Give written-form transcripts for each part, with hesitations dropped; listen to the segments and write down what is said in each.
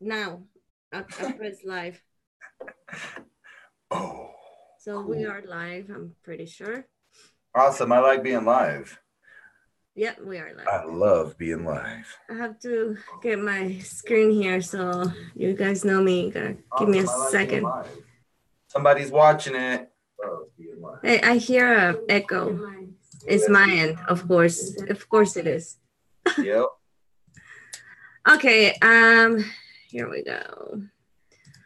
Now. I press live. Oh. So cool. We are live, I'm pretty sure. Awesome. I like being live. Yeah, we are live. I love being live. I have to get my screen here so you guys know me. You gotta give me a second. Somebody's watching it. Hey, I hear an echo. It's my end, of course. Of course it is. Yep. Okay, here we go.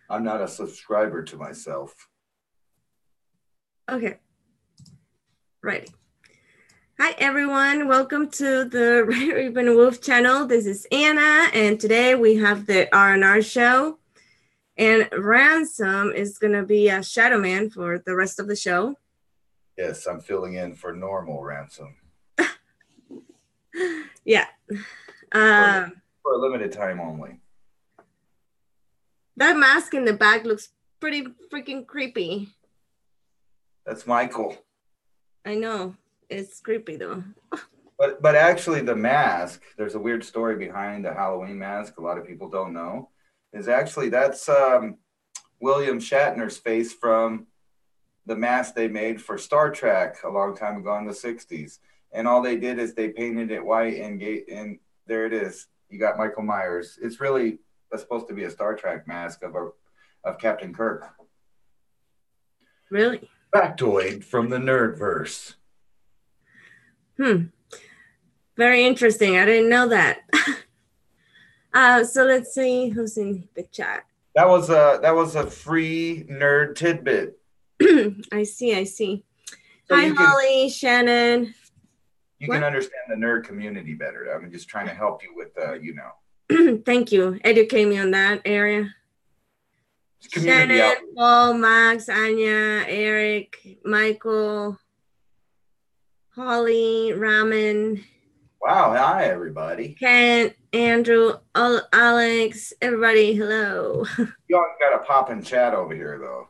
I'm not a subscriber to myself. Okay. Right. Hi, everyone. Welcome to the Raven Wolf channel. This is Anna, and today we have the R&R Show. And Ransom is going to be a shadow man for the rest of the show. Yes, I'm filling in for normal Ransom. Yeah. For a limited time only. That mask in the back looks pretty freaking creepy. That's Michael. I know. It's creepy, though. But actually, the mask, there's a weird story behind the Halloween mask a lot of people don't know. Is actually that's William Shatner's face from the mask they made for Star Trek a long time ago in the 60s. And all they did is they painted it white and there it is. You got Michael Myers. It's really supposed to be a Star Trek mask of Captain Kirk. Really? Factoid from the Nerdverse. Very interesting. I didn't know that. So let's see who's in the chat. That was a free nerd tidbit. I see. So hi, Holly, Shannon. You can understand the nerd community better. I'm just trying to help you with, Thank you. Educate me on that area. Community Shannon, Paul, Max, Anya, Eric, Michael, Holly, Ramen. Wow. Hi, everybody. Kent, Andrew, Alex, everybody, hello. You always got a pop in chat over here, though.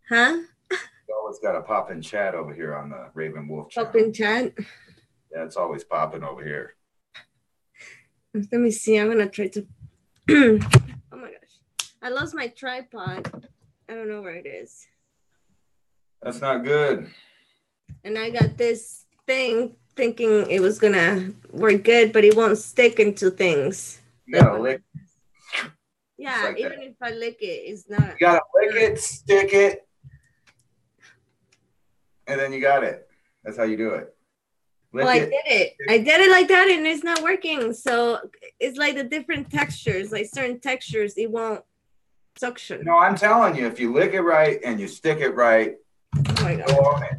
Huh? You always got a pop in chat over here on the Raven Wolf channel. Pop in chat? Yeah, it's always popping over here. Let me see. I'm going to try to... Oh, my gosh. I lost my tripod. I don't know where it is. That's not good. And I got this thing thinking it was going to work good, but it won't stick into things. You got to lick. Yeah, like even if I lick it, it's not. You got to lick it, stick it, and then you got it. That's how you do it. Well, I did it like that, and it's not working. So it's like the different textures, like certain textures, it won't suction. No, I'm telling you, if you lick it right and you stick it right, oh my God. Go own it.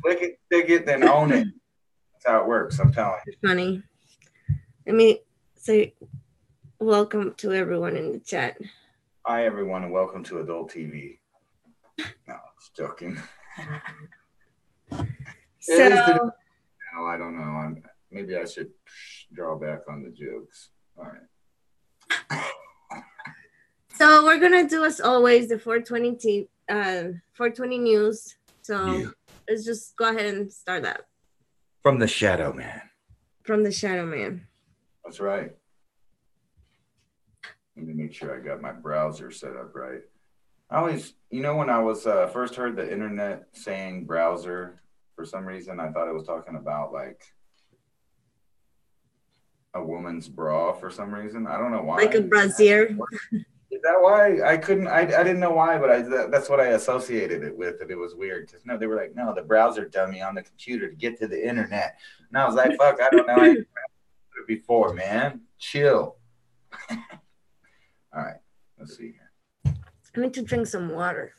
Lick it, stick it, then own it. That's how it works. I'm telling you. Funny. Let me say welcome to everyone in the chat. Hi, everyone, and welcome to Adult TV. No, just joking. So. No, I don't know. Maybe I should draw back on the jokes. All right. So we're gonna do as always the 420 news. So let's just go ahead and start that. From the Shadow Man. From the Shadow Man. That's right. Let me make sure I got my browser set up right. I always, when I was first heard the internet saying browser. For some reason, I thought it was talking about like a woman's bra for some reason. I don't know why. Like a brassiere. Is that why? I didn't know why, but that's what I associated it with. And it was weird. Because no, they were like, no, the browser dummy on the computer to get to the internet. And I was like, fuck, I don't know. I didn't it before, man. Chill. All right. Let's see here. I need to drink some water.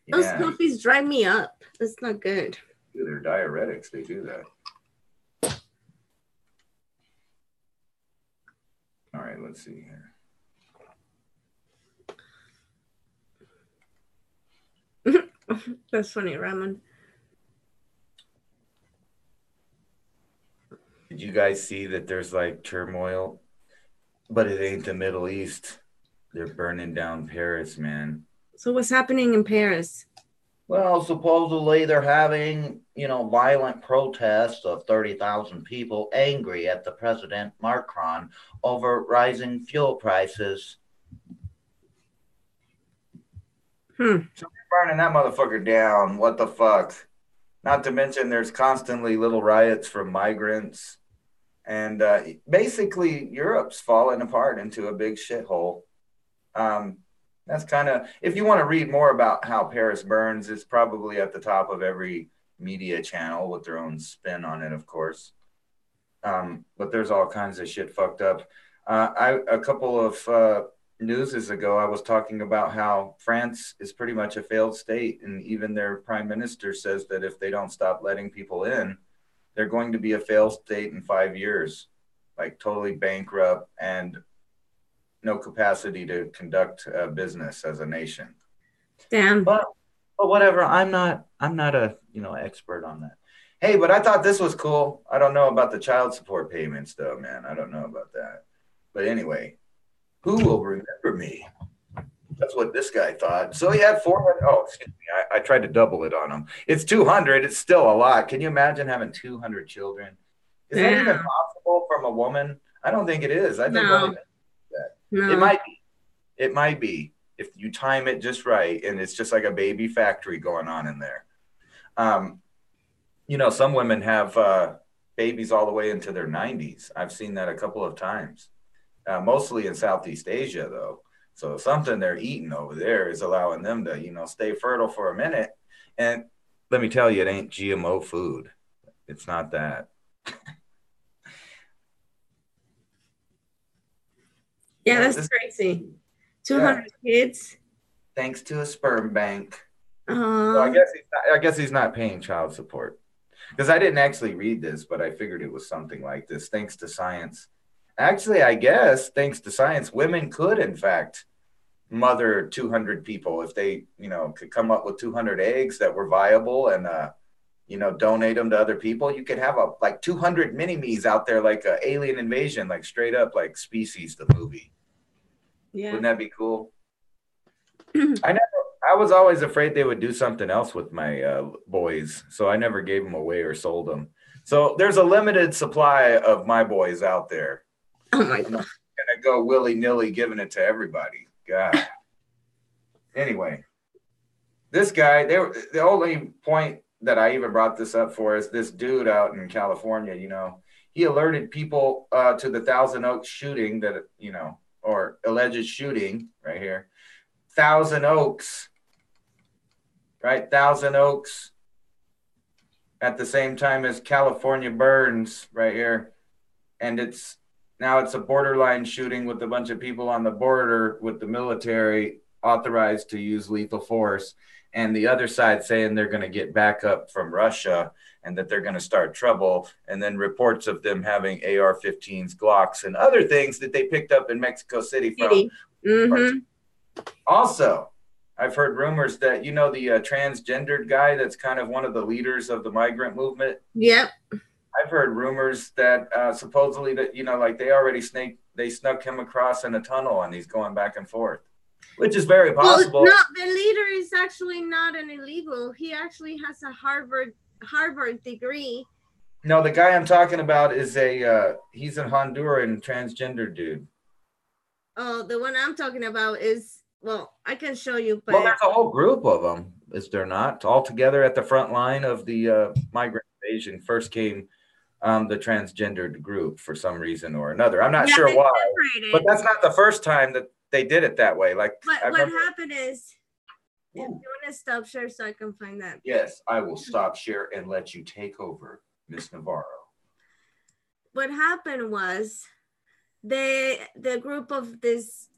Those coffees dry me up. That's not good. They're diuretics. They do that. All right, let's see here. That's funny, Ramen. Did you guys see that there's like turmoil? But it ain't the Middle East. They're burning down Paris, man. So what's happening in Paris? Well, supposedly they're having, violent protests of 30,000 people angry at the President Macron over rising fuel prices. So they're burning that motherfucker down. What the fuck? Not to mention there's constantly little riots from migrants. And basically, Europe's falling apart into a big shithole. That's kind of, if you want to read more about how Paris burns, it's probably at the top of every media channel with their own spin on it, of course. But there's all kinds of shit fucked up. A couple of newses ago, I was talking about how France is pretty much a failed state. And even their prime minister says that if they don't stop letting people in, they're going to be a failed state in 5 years, like totally bankrupt and no capacity to conduct business as a nation. Damn. But whatever. I'm not a expert on that. Hey, but I thought this was cool. I don't know about the child support payments, though, man. I don't know about that. But anyway, who will remember me? That's what this guy thought. So he had 400. Oh, excuse me. I tried to double it on him. It's 200. It's still a lot. Can you imagine having 200 children? Is that even possible from a woman? I don't think it is. I think only that. No. It might be. It might be if you time it just right, and it's just like a baby factory going on in there. Some women have babies all the way into their 90s. I've seen that a couple of times, mostly in Southeast Asia, though. So something they're eating over there is allowing them to, stay fertile for a minute. And let me tell you, it ain't GMO food. It's not that. Yeah, that's crazy. 200 kids. Thanks to a sperm bank. So I guess he's not paying child support. Because I didn't actually read this, but I figured it was something like this. Thanks to science. Actually, I guess, thanks to science, women could, in fact, mother 200 people if they, could come up with 200 eggs that were viable and, donate them to other people. You could have like 200 mini-me's out there, like an alien invasion, like straight up like Species, the movie. Yeah. Wouldn't that be cool? I was always afraid they would do something else with my boys, so I never gave them away or sold them. So there's a limited supply of my boys out there. Oh my God. I'm not gonna go willy-nilly giving it to everybody. God. Anyway, this guy, the only point that I even brought this up for is this dude out in California, he alerted people to the Thousand Oaks shooting that, or alleged shooting right here. Thousand Oaks, right? Thousand Oaks at the same time as California burns right here. And now it's a borderline shooting with a bunch of people on the border with the military authorized to use lethal force. And the other side saying they're going to get backup from Russia and that they're going to start trouble. And then reports of them having AR-15s, Glocks, and other things that they picked up in Mexico City from. Mm-hmm. Also, I've heard rumors that, the transgendered guy that's kind of one of the leaders of the migrant movement. Yep. I've heard rumors that supposedly that, like they snuck him across in a tunnel and he's going back and forth, which is very possible. Well, no, the leader is actually not an illegal. He actually has a Harvard degree. No, the guy I'm talking about is he's a Honduran transgender dude. Oh, the one I'm talking about is, well, I can show you. But... Well, there's a whole group of them, is there not? All together at the front line of the migrant invasion. First came the transgendered group for some reason or another. I'm not sure why, but that's not the first time that they did it that way. Like, but what happened is, if you want to stop share so I can find that. Yes, I will stop share and let you take over, Miss Navarro. What happened was, the group of this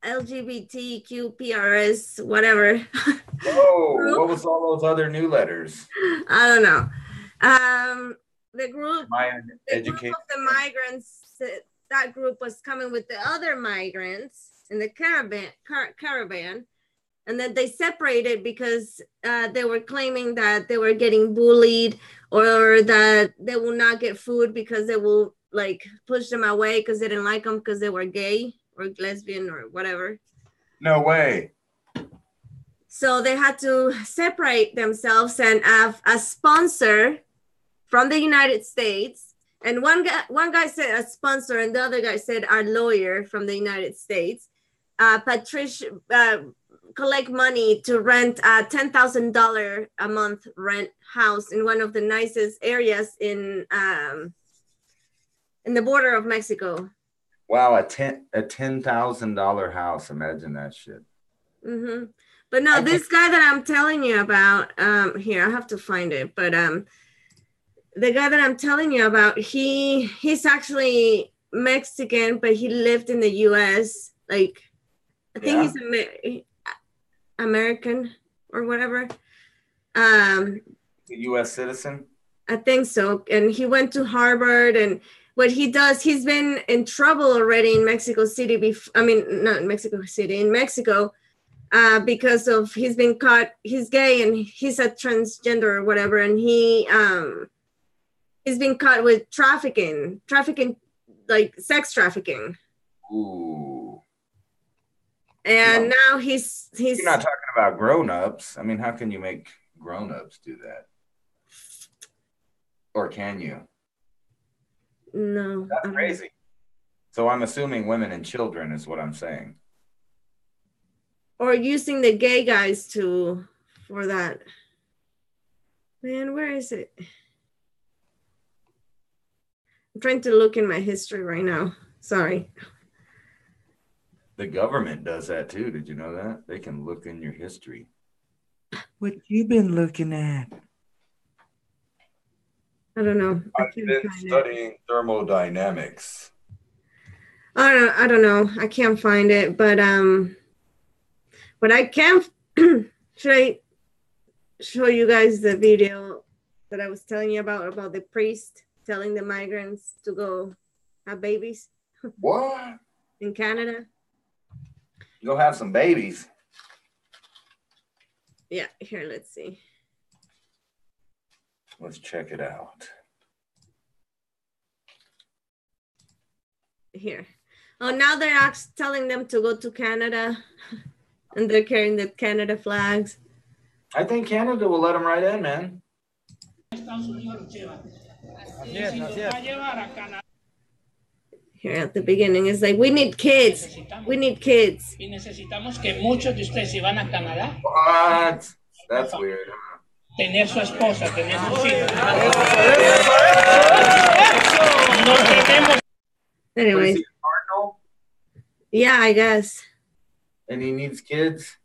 LGBTQ PRS whatever. Oh, what was all those other new letters? I don't know. The group of the migrants, that group was coming with the other migrants in the caravan, and then they separated because they were claiming that they were getting bullied or that they will not get food because they will push them away because they didn't like them because they were gay or lesbian or whatever. No way. So they had to separate themselves and have a sponsor from the United States. And one guy said a sponsor, and the other guy said our lawyer from the United States. Patricia collect money to rent a $10,000 a month rent house in one of the nicest areas in the border of Mexico. Wow, a $10,000 house. Imagine that shit. Mm-hmm. But no, this guy that I'm telling you about, here, I have to find it, but the guy that I'm telling you about, he's actually Mexican, but he lived in the US. Like, I think he's American or whatever. A US citizen? I think so. And he went to Harvard, and what he does, he's been in trouble already in Mexico City. Not in Mexico City, in Mexico. Because of he's been caught, he's gay and he's a transgender or whatever, and he's been caught with trafficking, like sex trafficking. Ooh. And now he's You're not talking about grown-ups. I mean, how can you make grown-ups do that? Or can you? No. That's crazy. So I'm assuming women and children is what I'm saying. Or using the gay guys for that. Man, where is it? I'm trying to look in my history right now. Sorry. The government does that too. Did you know that? They can look in your history. What you been looking at? I don't know. I've been studying thermodynamics. I don't know. I can't find it, but I can. Should I show you guys the video that I was telling you about the priest telling the migrants to go have babies? What? In Canada? Go have some babies. Yeah, here, let's see. Let's check it out. Here. Oh, now they're telling them to go to Canada, and they're carrying the Canada flags. I think Canada will let them right in, man. Here at the beginning, it's like, we need kids. We need kids. What? That's weird. Tener su esposa, tener sus hijos. Anyways. Yeah, I guess. And he needs kids?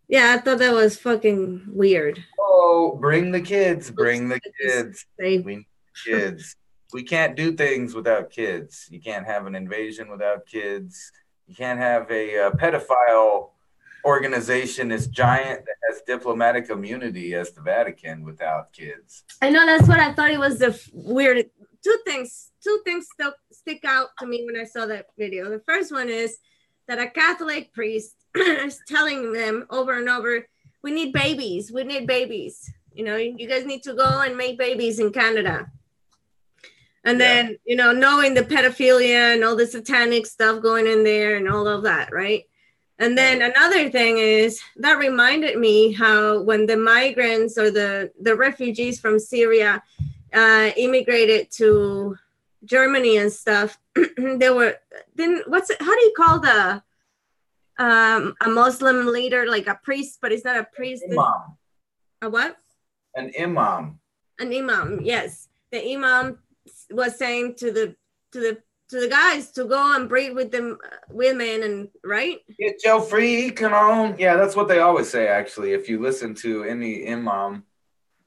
Yeah, I thought that was fucking weird. Oh, bring the kids. Bring the kids. We need kids. We can't do things without kids. You can't have an invasion without kids. You can't have a pedophile organization as giant that has diplomatic immunity as the Vatican without kids. I know, that's what I thought. It was the weird. Two things stick out to me when I saw that video. The first one is that a Catholic priest is telling them over and over, we need babies. We need babies. You know, you guys need to go and make babies in Canada. And then, you know, knowing the pedophilia and all the satanic stuff going in there and all of that, right? And then another thing is that reminded me how when the migrants or the refugees from Syria immigrated to Germany and stuff, they were, then how do you call a Muslim leader, like a priest, but it's not a priest. Imam. A what? An imam. An imam, yes. The imam was saying to the guys to go and breed with them women, and right? Get your freaking on. Yeah, that's what they always say, actually. If you listen to any imam,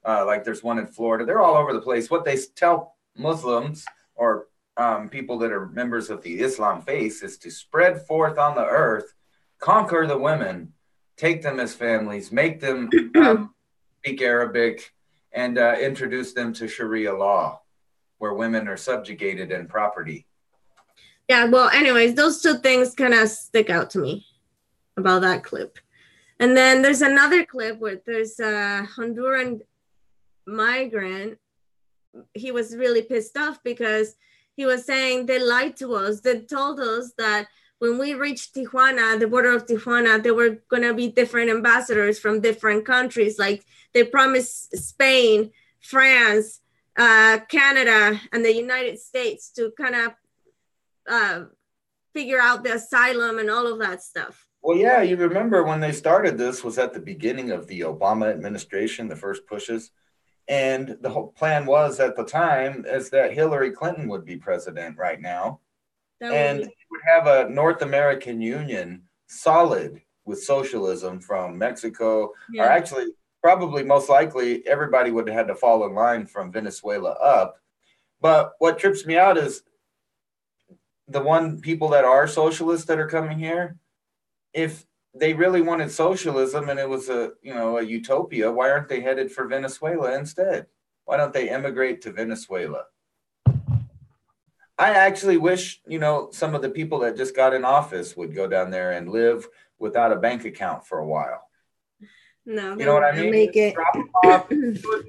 like there's one in Florida, they're all over the place. What they tell Muslims or people that are members of the Islam faith is to spread forth on the earth, conquer the women, take them as families, make them speak Arabic, and introduce them to Sharia law, where women are subjugated and property. Yeah, well, anyways, those two things kind of stick out to me about that clip. And then there's another clip where there's a Honduran migrant. He was really pissed off because he was saying they lied to us. They told us that when we reached Tijuana, the border of Tijuana, there were going to be different ambassadors from different countries. Like they promised Spain, France, Canada, and the United States to kind of figure out the asylum and all of that stuff. Well, yeah, you remember when they started this was at the beginning of the Obama administration, the first pushes. And the whole plan was at the time is that Hillary Clinton would be president right now. And would have a North American Union solid with socialism from Mexico, or actually probably most likely everybody would have had to fall in line from Venezuela up. But what trips me out is the people that are socialists that are coming here, if they really wanted socialism and it was a utopia, why aren't they headed for Venezuela instead? Why don't they immigrate to Venezuela? I actually wish, some of the people that just got in office would go down there and live without a bank account for a while. No, you know what I mean? Make it. Drop them off.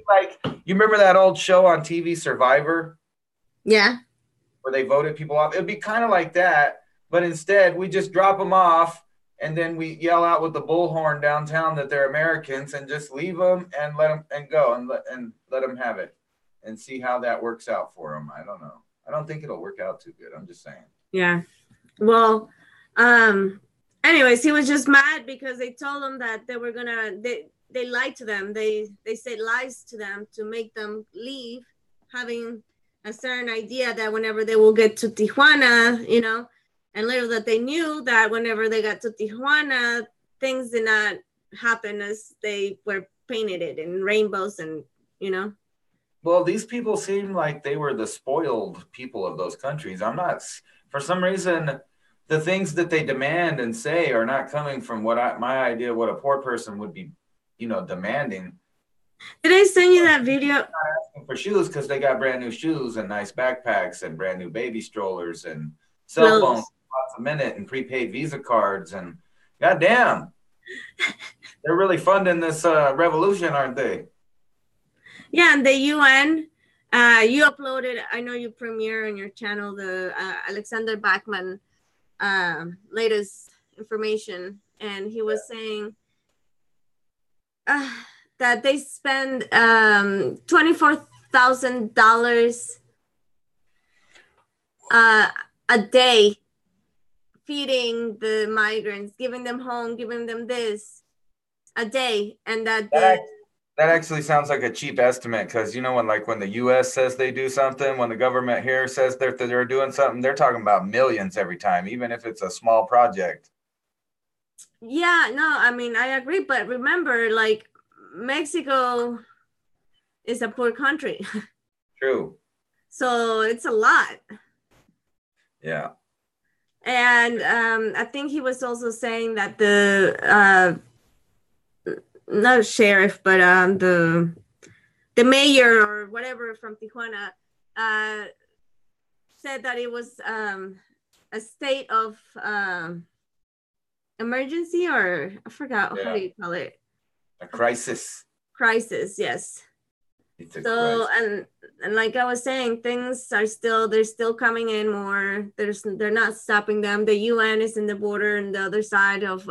Like, you remember that old show on TV, Survivor? Yeah. Where they voted people off. It'd be kind of like that, but instead we just drop them off and then we yell out with the bullhorn downtown that they're Americans and just leave them and let them and go and let them have it and see how that works out for them. I don't know. I don't think it'll work out too good. I'm just saying. Yeah. Well, anyways, he was just mad because they told him that they were they lied to them. They said lies to them to make them leave, having a certain idea that whenever they will get to Tijuana, and little that they knew that whenever they got to Tijuana, things did not happen as they were painted it in rainbows and. Well, these people seem like they were the spoiled people of those countries. For some reason, the things that they demand and say are not coming from what a poor person would be, demanding. Did I send you that video? They're not asking for shoes because they got brand new shoes and nice backpacks and brand new baby strollers and cell phones, lots a minute and prepaid Visa cards and goddamn, they're really funding this revolution, aren't they? Yeah, and the UN, you uploaded, I know you premiere on your channel, the Alexander Bachman latest information. And he was saying that they spend $24,000 a day feeding the migrants, giving them home, giving them this a day. And that actually sounds like a cheap estimate because when the U.S. says they do something, when the government here says they're doing something, they're talking about millions every time, even if it's a small project. Yeah, no, I mean, I agree. But remember, like, Mexico is a poor country. True. So it's a lot. Yeah. And I think he was also saying that the not sheriff, but the mayor or whatever from Tijuana said that it was a state of emergency, or I forgot how do you call it? A crisis. Crisis, yes. So and like I was saying, things are they're still coming in more. They're not stopping them. The UN is in the border on the other side of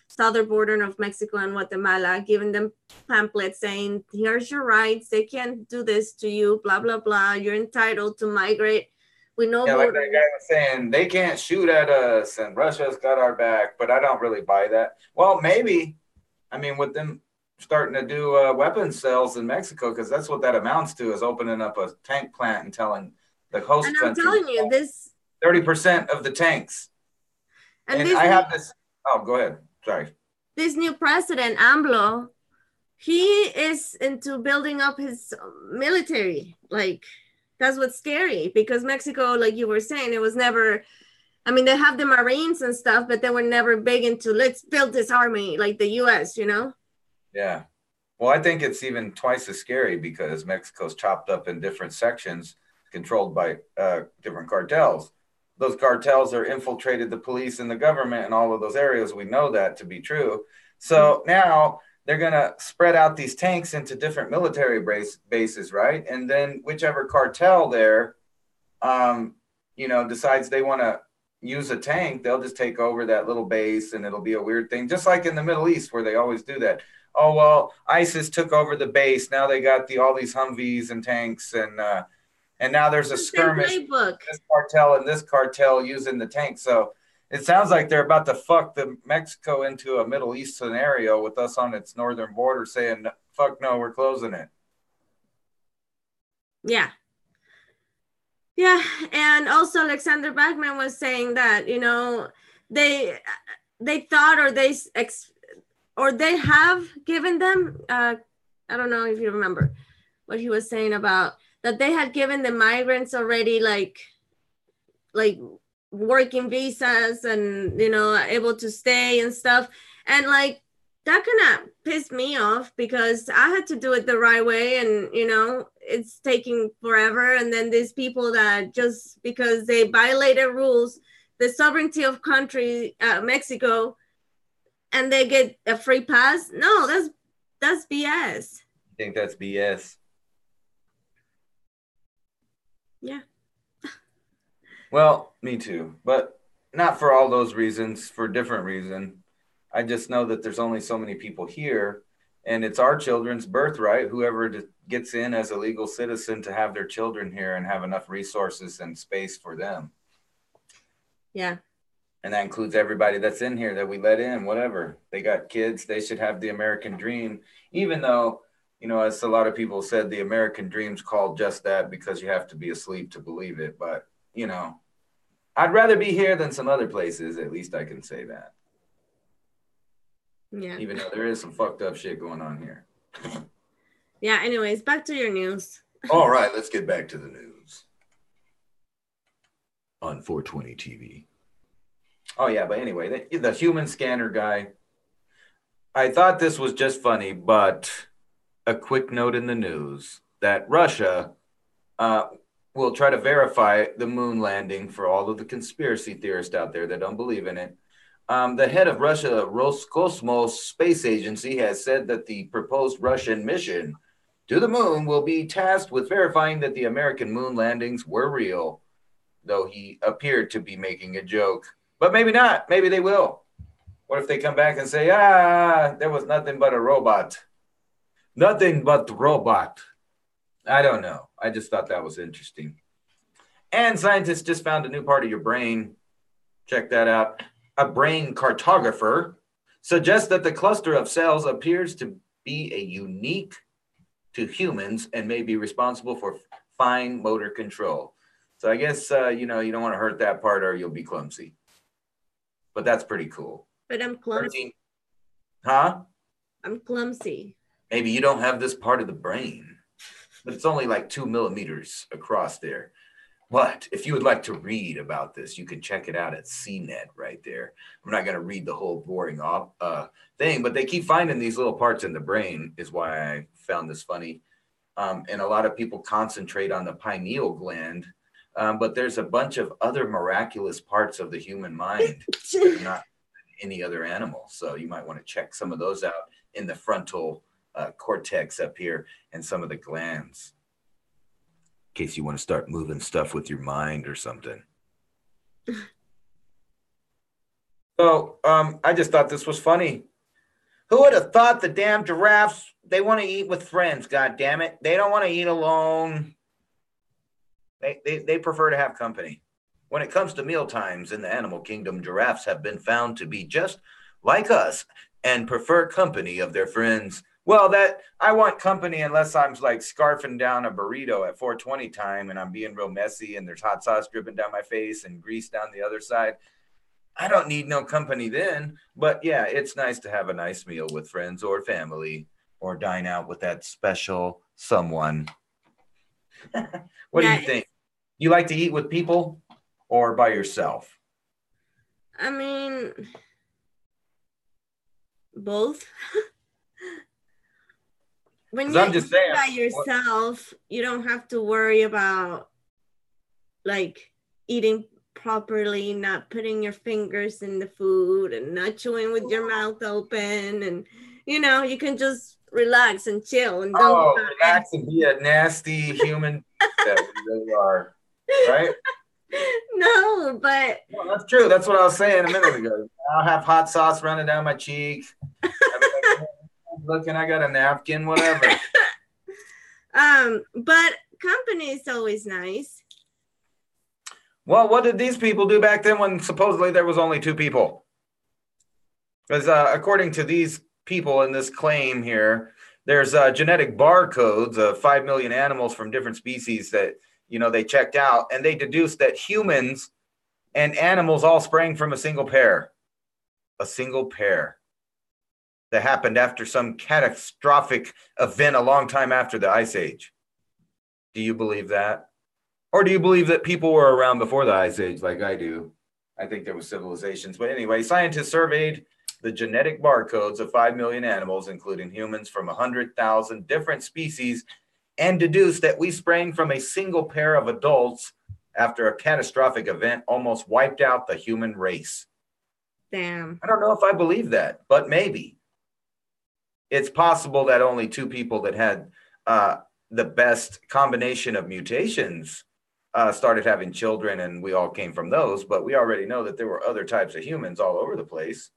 southern border of Mexico and Guatemala, giving them pamphlets saying, here's your rights. They can't do this to you, blah, blah, blah. You're entitled to migrate with no borders. Like that guy was saying, they can't shoot at us and Russia's got our back, but I don't really buy that. Well, maybe, with them starting to do weapons sales in Mexico, because that's what that amounts to, is opening up a tank plant and telling the host country. And I'm telling you, this 30% of the tanks. And I have this. Oh, go ahead. Sorry. This new president, AMLO, he is into building up his military. Like, that's what's scary, because Mexico, like you were saying, it was never, they have the Marines and stuff, but they were never big into, let's build this army like the US, Yeah. Well, I think it's even twice as scary because Mexico's chopped up in different sections controlled by different cartels. Those cartels are infiltrated the police and the government in all of those areas. We know that to be true. So now they're going to spread out these tanks into different military bases, right? And then whichever cartel there, decides they want to use a tank, they'll just take over that little base and it'll be a weird thing, just like in the Middle East where they always do that. Oh, well, ISIS took over the base. Now they got all these Humvees and tanks, and now there's a skirmish. This cartel and this cartel using the tank. So it sounds like they're about to fuck the Mexico into a Middle East scenario with us on its northern border saying, fuck no, we're closing it. Yeah. Yeah. And also Alexander Bachman was saying that, you know, they thought or they have given them, I don't know if you remember what he was saying about that they had given the migrants already like working visas and, you know, able to stay and stuff. And like, that kind of pissed me off because I had to do it the right way. And, you know, it's taking forever. And then these people that just because they violated rules, the sovereignty of country, Mexico, and they get a free pass. No, that's BS. I think that's BS. Yeah. Well, me too, but not for all those reasons, for a different reason. I just know that there's only so many people here, and it's our children's birthright, whoever gets in as a legal citizen, to have their children here and have enough resources and space for them. Yeah. And that includes everybody that's in here that we let in, whatever. They got kids, they should have the American dream, even though, you know, as a lot of people said, the American dream's called just that because you have to be asleep to believe it. But, you know, I'd rather be here than some other places. At least I can say that. Yeah. Even though there is some fucked up shit going on here. Yeah. Anyways, back to your news. All right, let's get back to the news. On 420 TV. Oh, yeah. But anyway, the human scanner guy. I thought this was just funny, but a quick note in the news that Russia will try to verify the moon landing for all of the conspiracy theorists out there that don't believe in it. The head of Russia Roscosmos Space Agency has said that the proposed Russian mission to the moon will be tasked with verifying that the American moon landings were real, though he appeared to be making a joke. But maybe not. Maybe they will. What if they come back and say, there was nothing but a robot? Nothing but the robot. I don't know. I just thought that was interesting. And scientists just found a new part of your brain. Check that out. A brain cartographer suggests that the cluster of cells appears to be unique to humans and may be responsible for fine motor control. So I guess, you know, you don't want to hurt that part or you'll be clumsy. But that's pretty cool. But I'm clumsy. Huh? I'm clumsy. Maybe you don't have this part of the brain, but it's only like 2 millimeters across there. But if you would like to read about this, you can check it out at CNET right there. I'm not going to read the whole boring thing, but they keep finding these little parts in the brain is why I found this funny. And a lot of people concentrate on the pineal gland, but there's a bunch of other miraculous parts of the human mind that are not any other animal. So you might want to check some of those out in the frontal cortex up here and some of the glands. In case you want to start moving stuff with your mind or something. So I just thought this was funny. Who would have thought the damn giraffes, they want to eat with friends, God damn it. They don't want to eat alone. They prefer to have company. When it comes to meal times in the animal kingdom, giraffes have been found to be just like us and prefer company of their friends. Well, that I want company unless I'm like scarfing down a burrito at 420 time and I'm being real messy and there's hot sauce dripping down my face and grease down the other side. I don't need no company then. But yeah, it's nice to have a nice meal with friends or family or dine out with that special someone. What do you think? You like to eat with people or by yourself? I mean, both. When you eat by yourself, you don't have to worry about like eating properly, not putting your fingers in the food and not chewing with your mouth open. And, you know, you can just relax and chill. And don't relax and be a nasty human that we really are, right? No, but No, that's true. That's what I was saying a minute ago. I'll have hot sauce running down my cheek. Looking, I got a napkin, whatever. but company is always nice. Well, what did these people do back then when supposedly there was only 2 people? Because according to these people in this claim here, there's genetic barcodes of 5 million animals from different species that, they checked out, and they deduced that humans and animals all sprang from a single pair. A single pair that happened after some catastrophic event a long time after the Ice Age. Do you believe that? Or do you believe that people were around before the Ice Age like I do? I think there were civilizations. But anyway, scientists surveyed the genetic barcodes of 5 million animals, including humans, from 100,000 different species, and deduced that we sprang from a single pair of adults after a catastrophic event almost wiped out the human race. Damn. I don't know if I believe that, but maybe. It's possible that only 2 people that had the best combination of mutations started having children, and we all came from those, but we already know that there were other types of humans all over the place.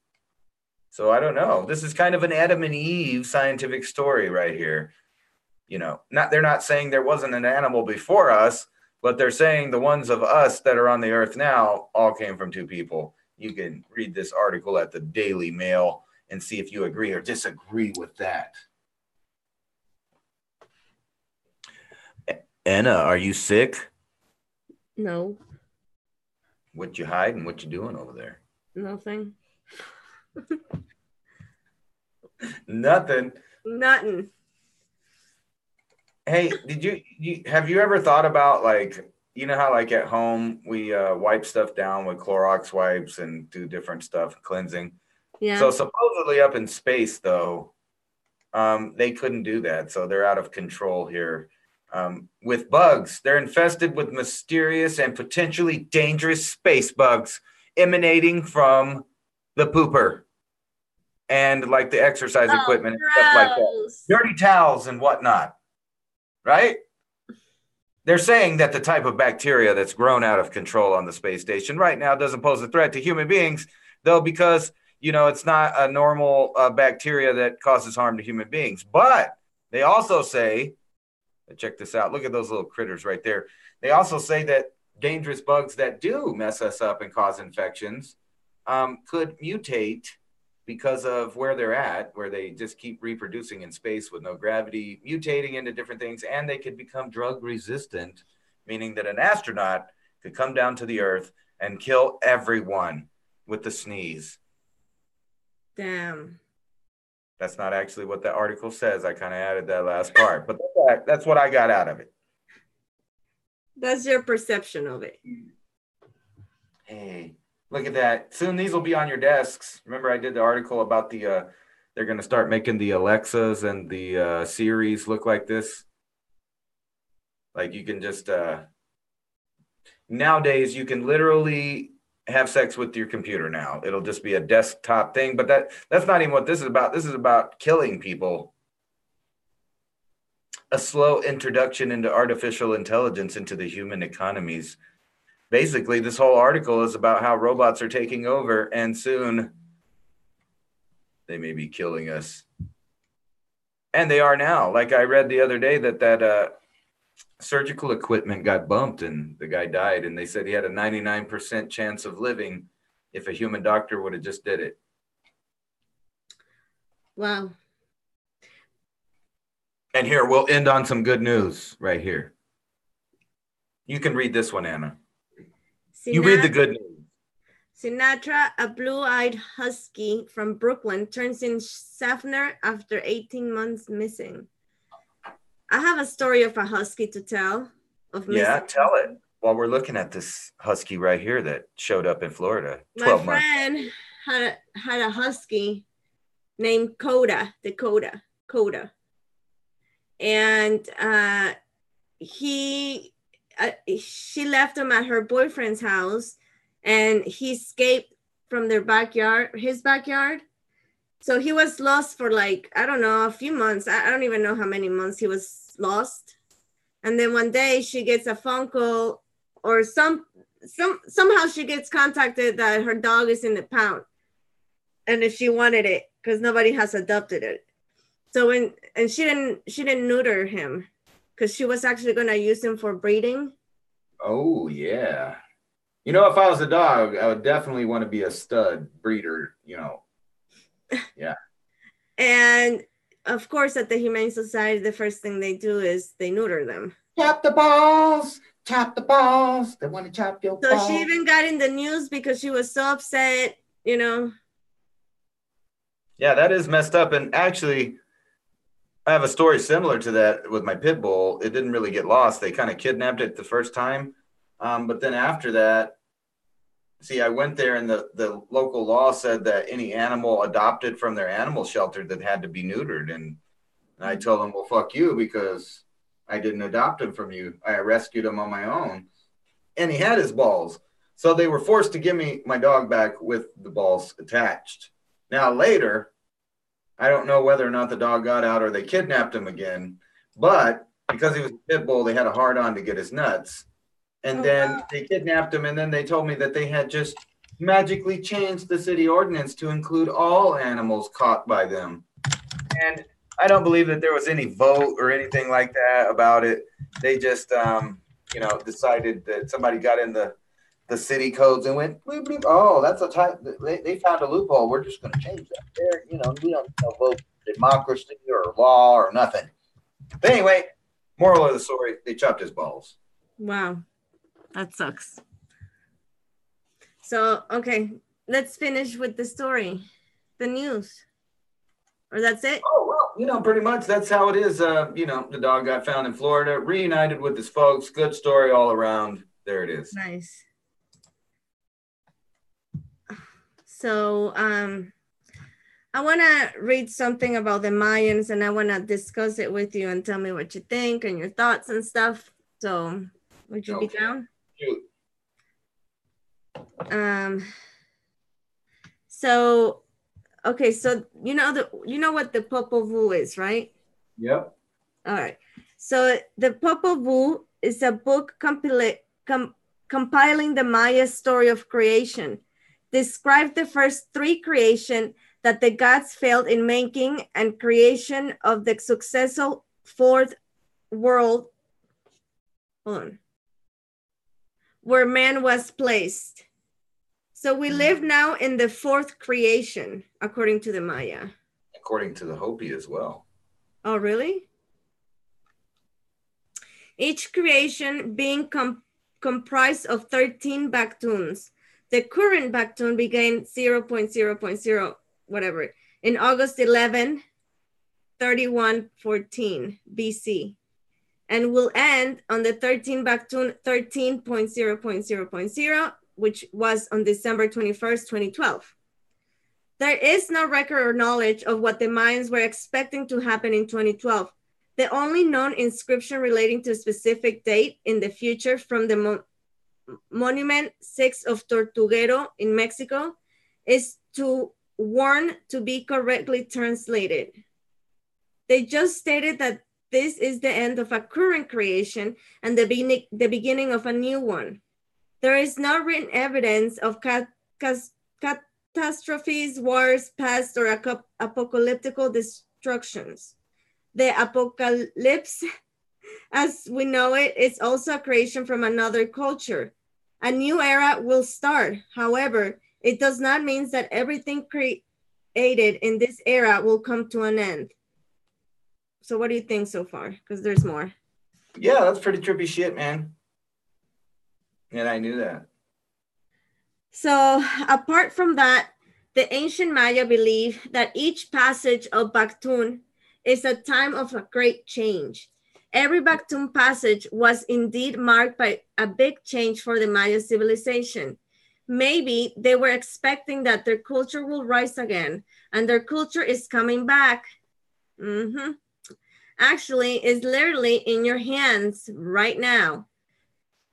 So I don't know. This is kind of an Adam and Eve scientific story right here. They're not saying there wasn't an animal before us, but they're saying the ones of us that are on the earth now all came from 2 people. You can read this article at the Daily Mail and see if you agree or disagree with that. Anna, are you sick? No. What you hiding? What you doing over there? Nothing. Nothing. Nothing. Hey, have you ever thought about, like, how like at home we wipe stuff down with Clorox wipes and do different stuff, cleansing? Yeah. So supposedly up in space, though, they couldn't do that. So they're out of control here. With bugs, they're infested with mysterious and potentially dangerous space bugs emanating from the pooper and like the exercise equipment and stuff like that. Dirty towels and whatnot. Right? They're saying that the type of bacteria that's grown out of control on the space station right now doesn't pose a threat to human beings, though, because, it's not a normal bacteria that causes harm to human beings. But they also say, check this out, look at those little critters right there. They also say that dangerous bugs that do mess us up and cause infections could mutate because of where they're at, where they just keep reproducing in space with no gravity, mutating into different things, and they could become drug resistant, meaning that an astronaut could come down to the Earth and kill everyone with the sneeze. Damn. That's not actually what the article says. I kind of added that last part, but that's what I got out of it. That's your perception of it. Hey, look at that. Soon these will be on your desks. Remember I did the article about they're going to start making the Alexas and the Siris look like this. Like you can just, nowadays you can literally have sex with your computer now. It'll just be a desktop thing, but that's not even what this is about. This is about killing people. A slow introduction into artificial intelligence into the human economies. Basically, this whole article is about how robots are taking over, and soon they may be killing us. And they are now. Like I read the other day that surgical equipment got bumped and the guy died, and they said he had a 99% chance of living if a human doctor would have just did it. Wow. And here, we'll end on some good news right here. You can read this one, Anna. You read the good news. Sinatra, a blue-eyed husky from Brooklyn, turns in Schaffner after 18 months missing. I have a story of a husky to tell. Yeah, tell it. While we're looking at this husky right here that showed up in Florida. 12 My friend had a husky named Dakota. And she left him at her boyfriend's house, and he escaped from his backyard. So he was lost for like, I don't know, a few months. I don't even know how many months he was lost. And then one day she gets a phone call or somehow she gets contacted that her dog is in the pound, and if she wanted it because nobody has adopted it. So and she didn't neuter him because she was actually going to use him for breeding. Oh yeah. You know, if I was a dog, I would definitely want to be a stud breeder, you know. Yeah. And of course, at the Humane Society, the first thing they do is they neuter them. Chop the balls. Chop the balls. They want to chop your balls. So she even got in the news because she was so upset, you know. Yeah, that is messed up. And actually, I have a story similar to that with my pit bull. It didn't really get lost. They kind of kidnapped it the first time. But then after that, see, I went there and the local law said that any animal adopted from their animal shelter that had to be neutered. And I told them, well, fuck you, because I didn't adopt him from you. I rescued him on my own. And he had his balls. So they were forced to give me my dog back with the balls attached. Now later, I don't know whether or not the dog got out or they kidnapped him again. But because he was a pit bull, they had a hard on to get his nuts. And then they kidnapped him, and then they told me that they had just magically changed the city ordinance to include all animals caught by them. And I don't believe that there was any vote or anything like that about it. They just, you know, decided that somebody got in the city codes and went, bleep, bleep. Oh, that's a type. They found a loophole. We're just going to change that. There, you know, we don't vote democracy or law or nothing. But anyway, moral of the story: they chopped his balls. Wow. That sucks. So, okay, let's finish with the story, the news. Or that's it? Oh, well, you know, pretty much that's how it is. You know, the dog got found in Florida, reunited with his folks. Good story all around. There it is. Nice. So, I want to read something about the Mayans, and I want to discuss it with you and tell me what you think and your thoughts and stuff. So, would you be down? So okay, so you know what the Popol Vuh is, right? Yep. All right. So the Popol Vuh is a book compiling the Maya story of creation. Describe the first three creation that the gods failed in making and creation of the successful fourth world. Hold on. Where man was placed. So we live now in the fourth creation, according to the Maya. According to the Hopi as well. Oh, really? Each creation being comprised of 13 Baktuns. The current Baktun began 0.0.0 whatever in August 11, 3114 BC. And will end on the 13 Baktun 13.0.0.0, which was on December 21st, 2012. There is no record or knowledge of what the Mayans were expecting to happen in 2012. The only known inscription relating to a specific date in the future from the Monument 6 of Tortuguero in Mexico is to warn to be correctly translated. They just stated that this is the end of a current creation and the beginning of a new one. There is no written evidence of catastrophes, wars, past, or apocalyptic destructions. The apocalypse, as we know it, is also a creation from another culture. A new era will start. However, it does not mean that everything created in this era will come to an end. So what do you think so far? Because there's more. Yeah, that's pretty trippy shit, man. And I knew that. So apart from that, the ancient Maya believed that each passage of Baktun is a time of a great change. Every Baktun passage was indeed marked by a big change for the Maya civilization. Maybe they were expecting that their culture will rise again, and their culture is coming back. Actually, it's literally in your hands right now.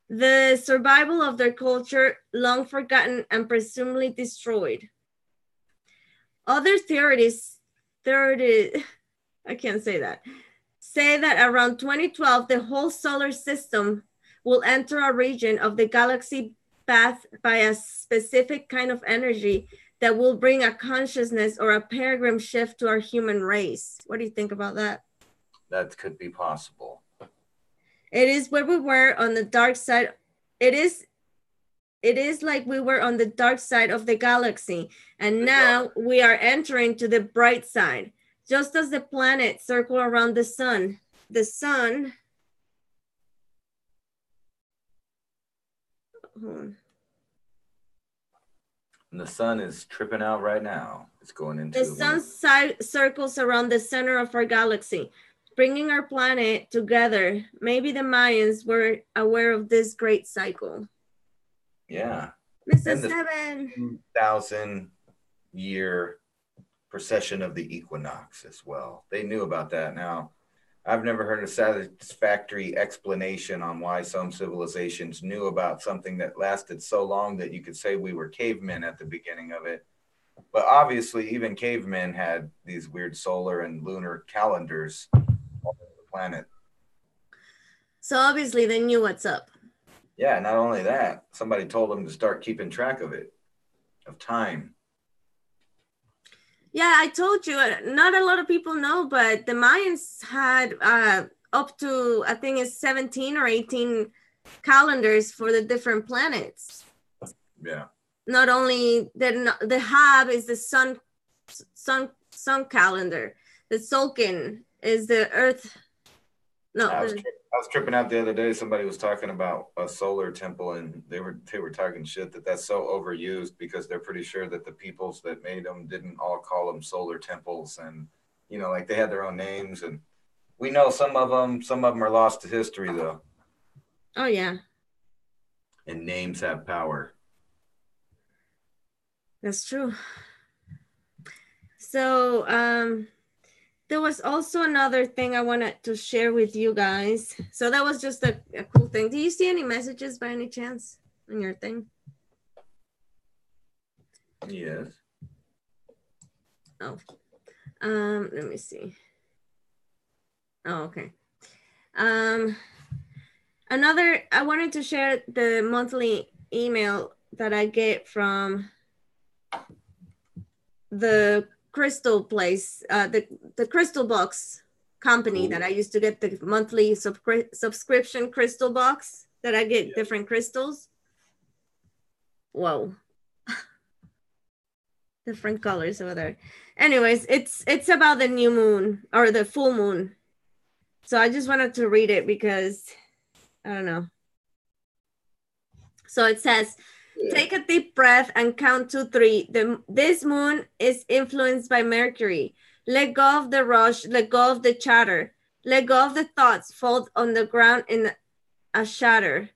The survival of their culture, long forgotten and presumably destroyed. Other theories, I can't say that, say that around 2012, the whole solar system will enter a region of the galaxy path by a specific kind of energy that will bring a consciousness or a paradigm shift to our human race. What do you think about that? That could be possible. It is where we were on the dark side. It is like we were on the dark side of the galaxy, and now we are entering to the bright side. Just as the planets circle around the sun, and the sun is tripping out right now. It's going into the sun circles around the center of our galaxy, bringing our planet together. Maybe the Mayans were aware of this great cycle. Yeah. Mrs. 2,000-year precession of the equinox as well. They knew about that. Now, I've never heard a satisfactory explanation on why some civilizations knew about something that lasted so long that you could say we were cavemen at the beginning of it. But obviously, even cavemen had these weird solar and lunar calendars all over the planet. So obviously, they knew what's up. Yeah, not only that, somebody told them to start keeping track of it, of time. Yeah, I told you, not a lot of people know, but the Mayans had up to, I think it's 17 or 18 calendars for the different planets. Yeah. Not only the Hab is the sun calendar. The Tzolk'in is the Earth. No, I was tripping out the other day. Somebody was talking about a solar temple, and they were talking shit that's so overused because they're pretty sure that the peoples that made them didn't all call them solar temples, and like they had their own names. And we know some of them are lost to history, though. Oh yeah. And names have power. That's true. So there was also another thing I wanted to share with you guys. So that was just a cool thing. Do you see any messages by any chance on your thing? Yes. Oh, let me see. Oh, okay. I wanted to share the monthly email that I get from the crystal place, the crystal box company. Ooh. That I used to get the monthly subscription crystal box that I get different crystals. Whoa. Different colors over there. Anyways, it's about the new moon or the full moon. So I just wanted to read it because I don't know. So it says, take a deep breath and count to 3. This moon is influenced by Mercury. Let go of the rush. Let go of the chatter. Let go of the thoughts fall on the ground in a shatter.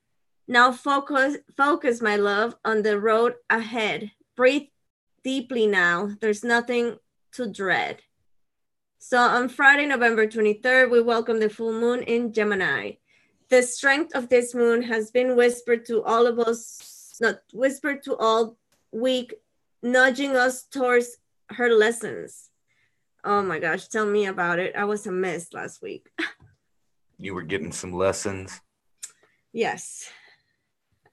Now focus, my love, on the road ahead. Breathe deeply now. There's nothing to dread. So on Friday, November 23rd, we welcome the full moon in Gemini. The strength of this moon has been whispered to all of us, not whispered to all week, nudging us towards her lessons. Oh my gosh, tell me about it. I was a mess last week. You were getting some lessons? Yes.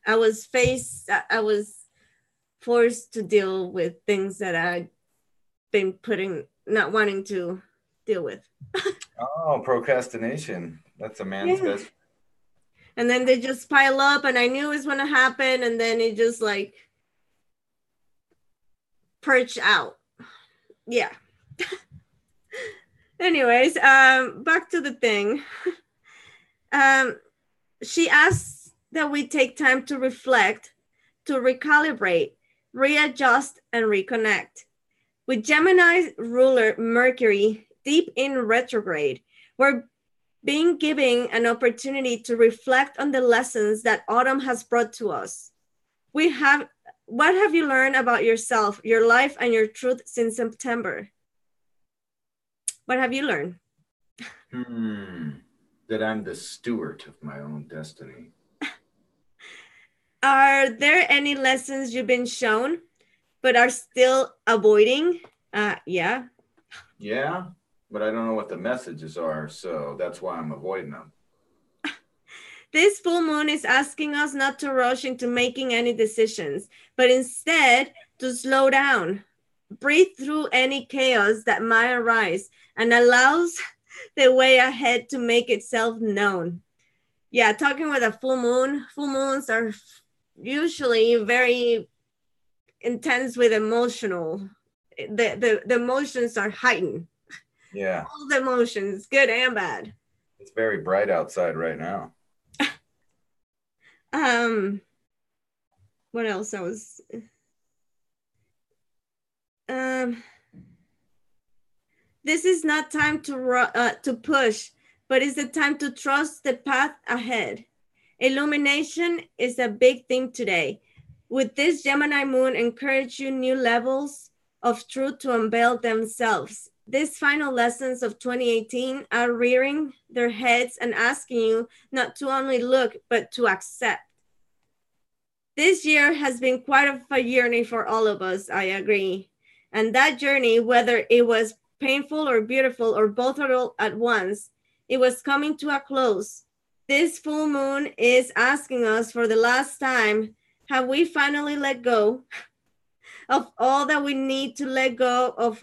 I was forced to deal with things that I'd been not wanting to deal with. Oh, procrastination. That's a man's best. And then they just pile up, and I knew it was going to happen, and then it just like perched out. Yeah. Anyways, back to the thing. She asks that we take time to reflect, to recalibrate, readjust, and reconnect. With Gemini's ruler Mercury deep in retrograde, we're being given an opportunity to reflect on the lessons that autumn has brought to us. What have you learned about yourself, your life, and your truth since September? What have you learned? That I'm the steward of my own destiny. Are there any lessons you've been shown but are still avoiding? Yeah. Yeah, but I don't know what the messages are, so that's why I'm avoiding them. This full moon is asking us not to rush into making any decisions, but instead to slow down, breathe through any chaos that might arise, and allows the way ahead to make itself known. Yeah, talking with a full moons are usually very intense with emotional. The emotions are heightened. Yeah. All the emotions, good and bad. It's very bright outside right now. What else I was this is not time to push, but it's the time to trust the path ahead. Illumination is a big theme today. With this Gemini moon encourage you new levels of truth to unveil themselves. These final lessons of 2018 are rearing their heads and asking you not to only look, but to accept. This year has been quite a journey for all of us, I agree. And that journey, whether it was painful or beautiful or both at once, it was coming to a close. This full moon is asking us for the last time, have we finally let go of all that we need to let go of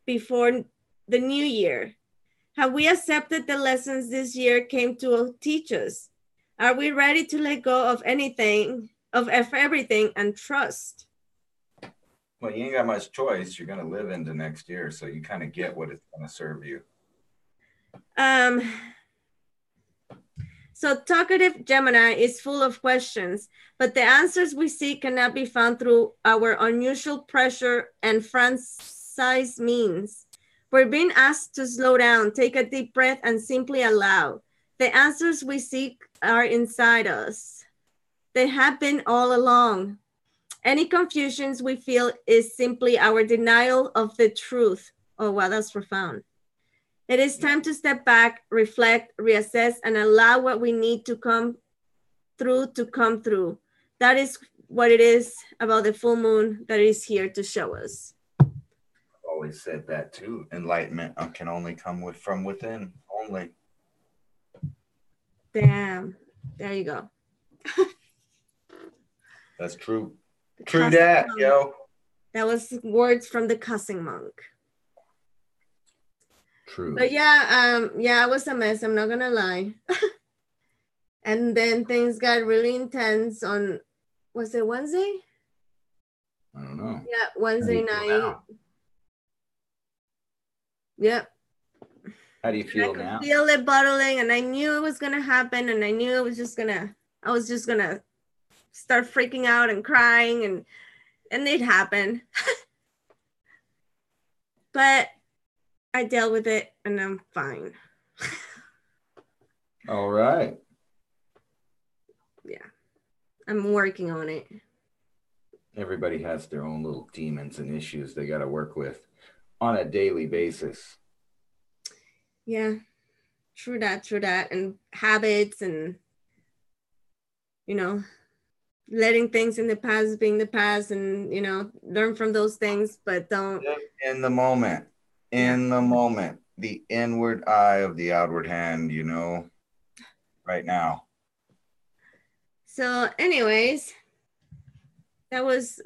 before the new year? Have we accepted the lessons this year came to teach us? Are we ready to let go of anything, of everything, and trust? Well, you ain't got much choice. You're going to live into next year, so you kind of get what it's going to serve you. So talkative Gemini is full of questions, but the answers we seek cannot be found through our unusual pressure and franchise means. We're being asked to slow down, take a deep breath, and simply allow. The answers we seek are inside us. They have been all along. Any confusions we feel is simply our denial of the truth. Oh, wow, that's profound. It is time to step back, reflect, reassess, and allow what we need to come through to come through. That is what it is about the full moon that is here to show us. I've always said that too. Enlightenment can only come from within, only. Damn. There you go. That's true. True that, yo. That was words from the cussing monk. True. But yeah, it was a mess. I'm not gonna lie. And then things got really intense on, was it Wednesday? I don't know. Yeah, Wednesday night. Yep. How do you feel now? I could feel it bottling, and I knew it was gonna happen, and I knew it was just gonna, I was just gonna start freaking out and crying, and it happened. But I dealt with it, and I'm fine. All right. Yeah, I'm working on it. Everybody has their own little demons and issues they got to work with on a daily basis. Yeah, true that. And habits and, you know, letting things in the past being the past and, you know, learn from those things, but don't. In the moment, the moment, the inward eye of the outward hand, you know, right now. So anyways, that's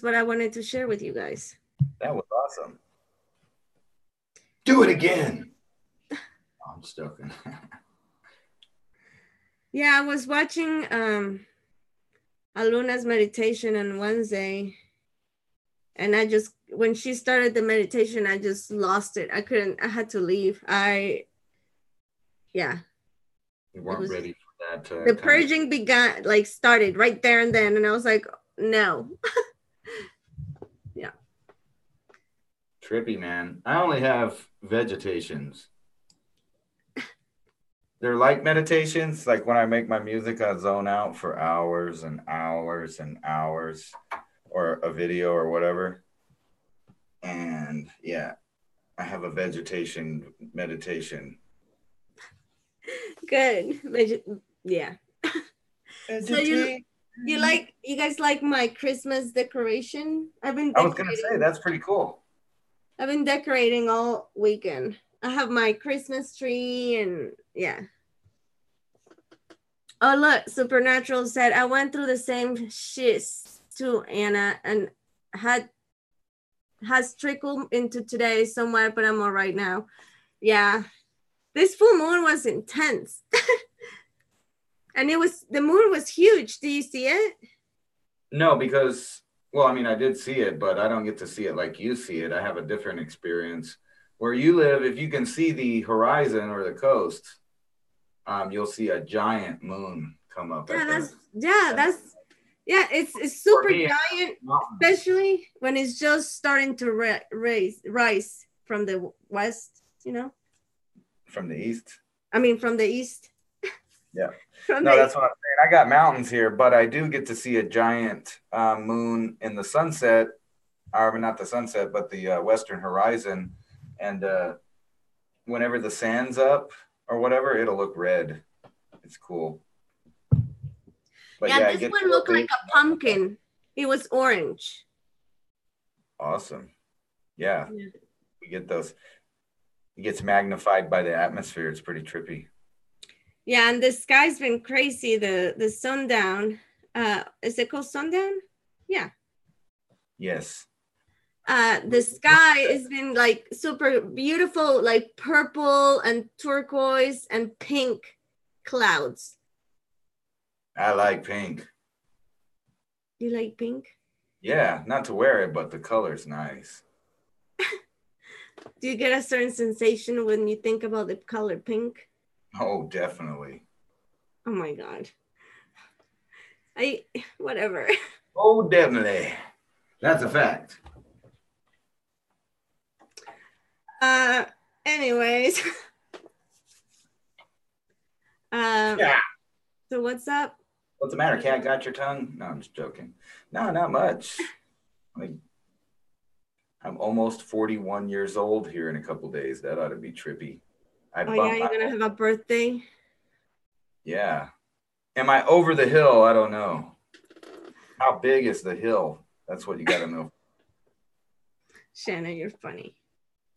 what I wanted to share with you guys. That was awesome. Do it again. Oh, I'm just joking. Yeah, I was watching Aluna's meditation on Wednesday, and when she started the meditation, I just lost it. I had to leave. You weren't ready for that. The purging started right there and then, and I was like, no. Yeah. Trippy, man. I only have vegetations. They're like meditations. Like when I make my music, I zone out for hours and hours and hours, or a video or whatever. And yeah, I have a vegetation meditation. Good. Yeah. So you guys like my Christmas decoration? I was gonna say that's pretty cool. I've been decorating all weekend. I have my Christmas tree and yeah. Oh, look, Supernatural said, I went through the same shit too, Anna, and has trickled into today somewhere, but I'm all right now. Yeah, this full moon was intense. And the moon was huge. Do you see it? No, because, well, I mean, I did see it, but I don't get to see it like you see it. I have a different experience. Where you live, if you can see the horizon or the coast, you'll see a giant moon come up. It's super giant, especially when it's just starting to rise from the west, From the east. I mean, from the east. Yeah. That's what I'm saying. I got mountains here, but I do get to see a giant moon in the sunset, or not the sunset, but the western horizon. And whenever the sand's up or whatever, it'll look red. It's cool. But this one looked like a pumpkin. It was orange. Awesome. Yeah. We get those. It gets magnified by the atmosphere. It's pretty trippy. Yeah, and the sky's been crazy. The sundown. Is it called sundown? Yeah. Yes. The sky has been like super beautiful, like purple and turquoise and pink clouds. I like pink. You like pink? Yeah, not to wear it, but the color's nice. Do you get a certain sensation when you think about the color pink? Oh, definitely. Oh my God. Whatever. Oh, definitely. That's a fact. Anyways. Yeah. So what's up? What's the matter? Cat got your tongue? No, I'm just joking. No, not much. I'm almost 41 years old here in a couple days. That ought to be trippy. You're gonna have a birthday? Yeah. Am I over the hill? I don't know. How big is the hill? That's what you got to know. Shanna, you're funny.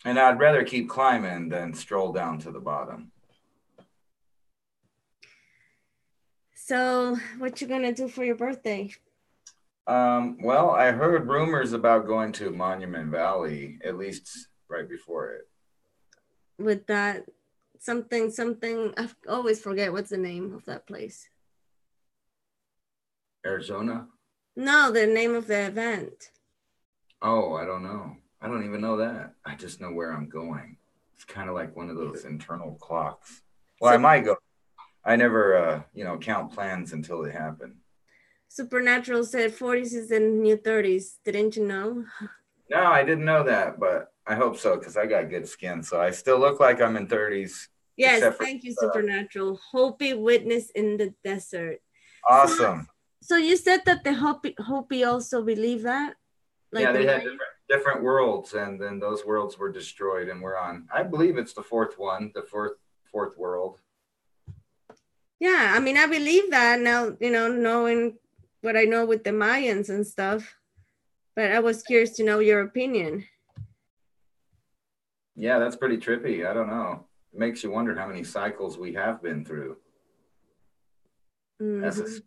And I'd rather keep climbing than stroll down to the bottom. So what you gonna do for your birthday? Well, I heard rumors about going to Monument Valley, at least right before it. With that something, I always forget what's the name of that place. Arizona? No, the name of the event. Oh, I don't know. I don't even know that. I just know where I'm going. It's kind of like one of those internal clocks. Well, I might go. I never, count plans until they happen. Supernatural said 40s is the new 30s. Didn't you know? No, I didn't know that, but I hope so because I got good skin. So I still look like I'm in 30s. Yes, thank you, Supernatural. Hopi witness in the desert. Awesome. So you said that the Hopi also believe that? Like they had different worlds, and then those worlds were destroyed, and we're on. I believe it's the fourth one, the fourth world. Yeah, I mean, I believe that now, knowing what I know with the Mayans and stuff. But I was curious to know your opinion. Yeah, that's pretty trippy. I don't know. It makes you wonder how many cycles we have been through. Mm-hmm. As a species,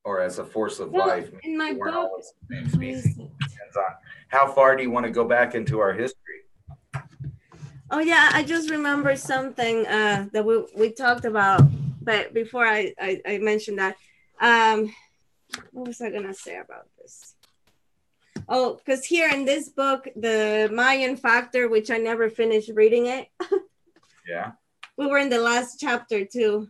or as a force of life. In my book, depends on how far do you want to go back into our history. Oh yeah, I just remember something that we talked about, but before I mentioned that, what was I gonna say about this? Oh, because here in this book, the Mayan factor, which I never finished reading it. Yeah. We were in the last chapter too,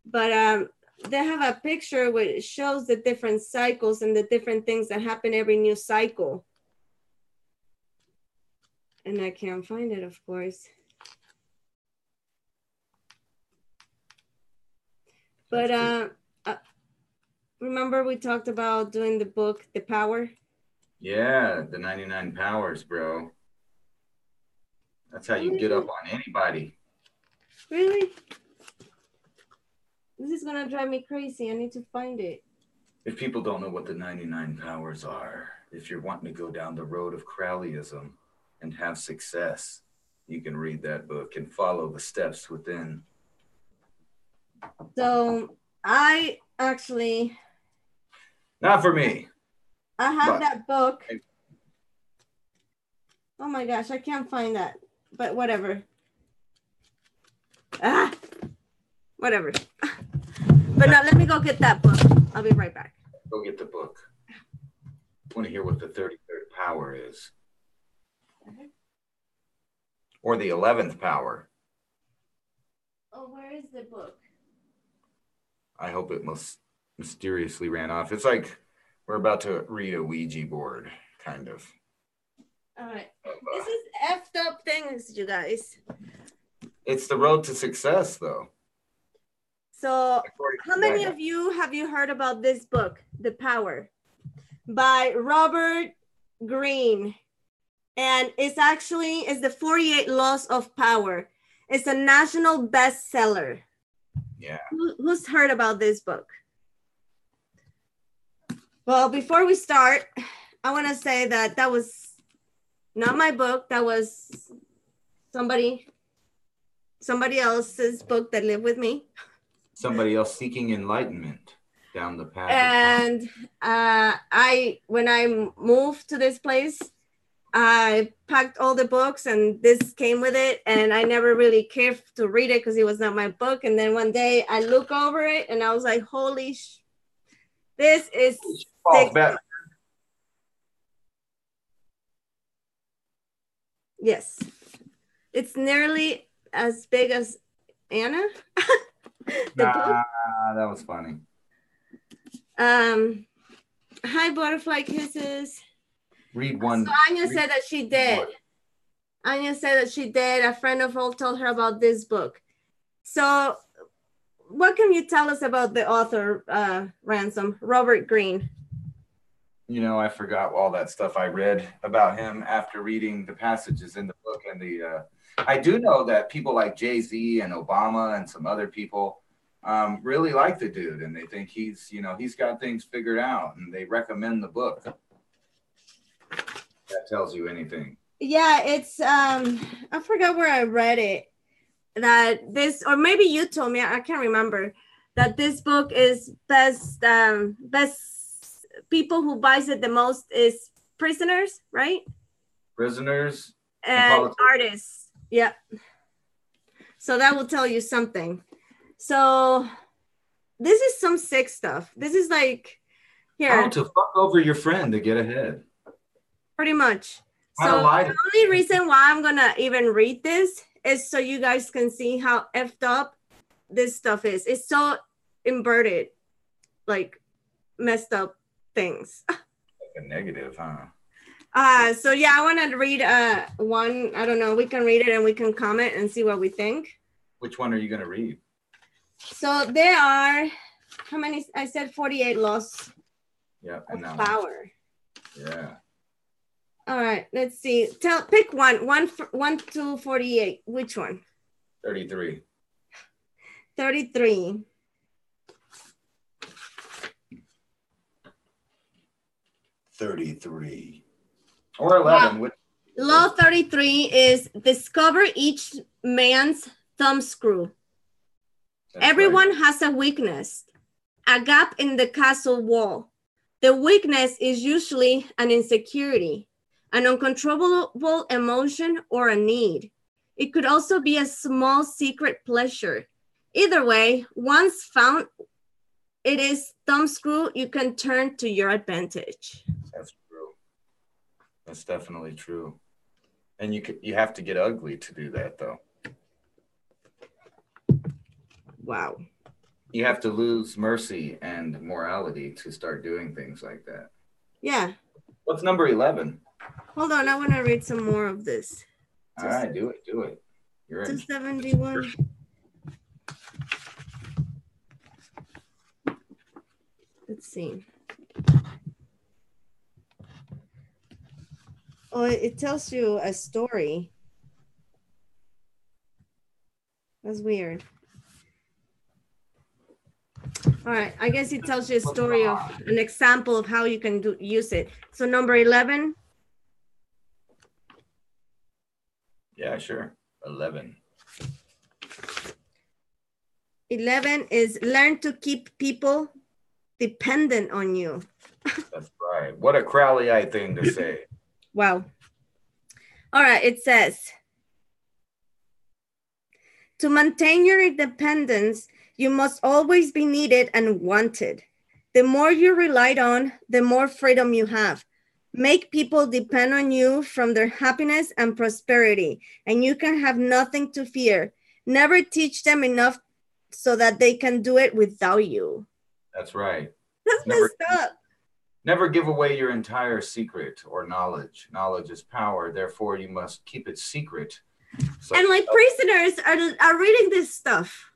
but they have a picture which shows the different cycles and the different things that happen every new cycle. And I can't find it, of course. But remember we talked about doing the book, The Power? Yeah, the 99 powers, bro. That's how you get up on anybody. Really? This is gonna drive me crazy. I need to find it. If people don't know what the 99 powers are, if you're wanting to go down the road of Crowleyism and have success, you can read that book and follow the steps within. So I actually, Not for me. I have But- that book. Oh my gosh, I can't find that, but whatever. Whatever. But now let me go get that book. I'll be right back. Go get the book. I want to hear what the 33rd power is. Or the 11th power. Oh, where is the book? I hope it mysteriously ran off. It's like we're about to read a Ouija board, kind of. All right. This is effed up things, you guys. It's the road to success, though. So how many of you have you heard about this book, The Power, by Robert Greene? And it's the 48 Laws of Power. It's a national bestseller. Yeah. Who's heard about this book? Well, before we start, I want to say that was not my book. That was somebody else's book that lived with me. Somebody else seeking enlightenment down the path. And when I moved to this place, I packed all the books and this came with it. And I never really cared to read it because it was not my book. And then one day I look over it and I was like, holy this is thick. Yes. It's nearly as big as Anna. That was funny. Hi, Butterfly Kisses. Read one. So Anya said that she did. Anya said that she did. A friend of hers told her about this book. So what can you tell us about the author, Ransom, Robert Greene? You know, I forgot all that stuff I read about him after reading the passages in the book. And I do know that people like Jay-Z and Obama and some other people really like the dude. And they think he's got things figured out and they recommend the book. That tells you anything. Yeah, it's, I forgot where I read it. That this, or maybe you told me, I can't remember, that this book is best people who buys it the most is prisoners, right? Prisoners and artists. Yeah. So that will tell you something. So this is some sick stuff. This is like here. How to fuck over your friend to get ahead. Pretty much. How So to lie the only reason why I'm gonna even read this is so you guys can see how effed up this stuff is. It's so inverted, like messed up things. Like a negative, huh? So yeah, I want to read one. I don't know. We can read it and we can comment and see what we think. Which one are you gonna read? So there are how many? I said 48 laws. Yeah, and of that power. One. Yeah. All right. Let's see. Pick one to 48. Which one? 33. 33. Or 11. Wow. Law 33 is discover each man's thumb screw. Everyone has a weakness, a gap in the castle wall. The weakness is usually an insecurity, an uncontrollable emotion, or a need. It could also be a small secret pleasure. Either way, once found, it is thumb screw you can turn to your advantage. That's true. That's definitely true. And you have to get ugly to do that, though. Wow. You have to lose mercy and morality to start doing things like that. Yeah. What's number 11? Hold on, I want to read some more of this. All right, do it. You're in. 271. Let's see. Oh, it tells you a story. That's weird. All right, I guess it tells you a story of an example of how you can use it. So number 11. Yeah, sure. 11. 11 is learn to keep people dependent on you. That's right. What a Crowley-eye thing to say. Wow. All right, it says, to maintain your independence, you must always be needed and wanted. The more you're relied on, the more freedom you have. Make people depend on you from their happiness and prosperity, and you can have nothing to fear. Never teach them enough so that they can do it without you. That's right. That's messed up. Never give away your entire secret or knowledge. Knowledge is power. Therefore, you must keep it secret. So, and like prisoners are reading this stuff.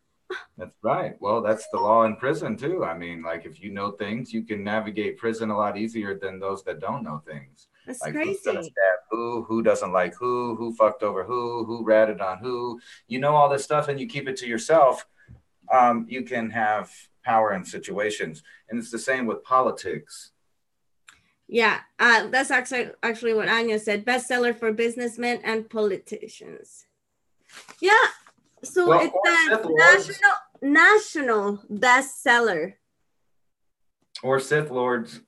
That's right. Well, that's the law in prison too. I mean, like if you know things, you can navigate prison a lot easier than those that don't know things. That's like crazy. Who's gonna stab who doesn't like who fucked over who ratted on who. You know all this stuff and you keep it to yourself. You can have power in situations. And it's the same with politics. Yeah, that's actually what Anya said. Bestseller for businessmen and politicians. Yeah, so well, it's a national bestseller. Or Sith Lords.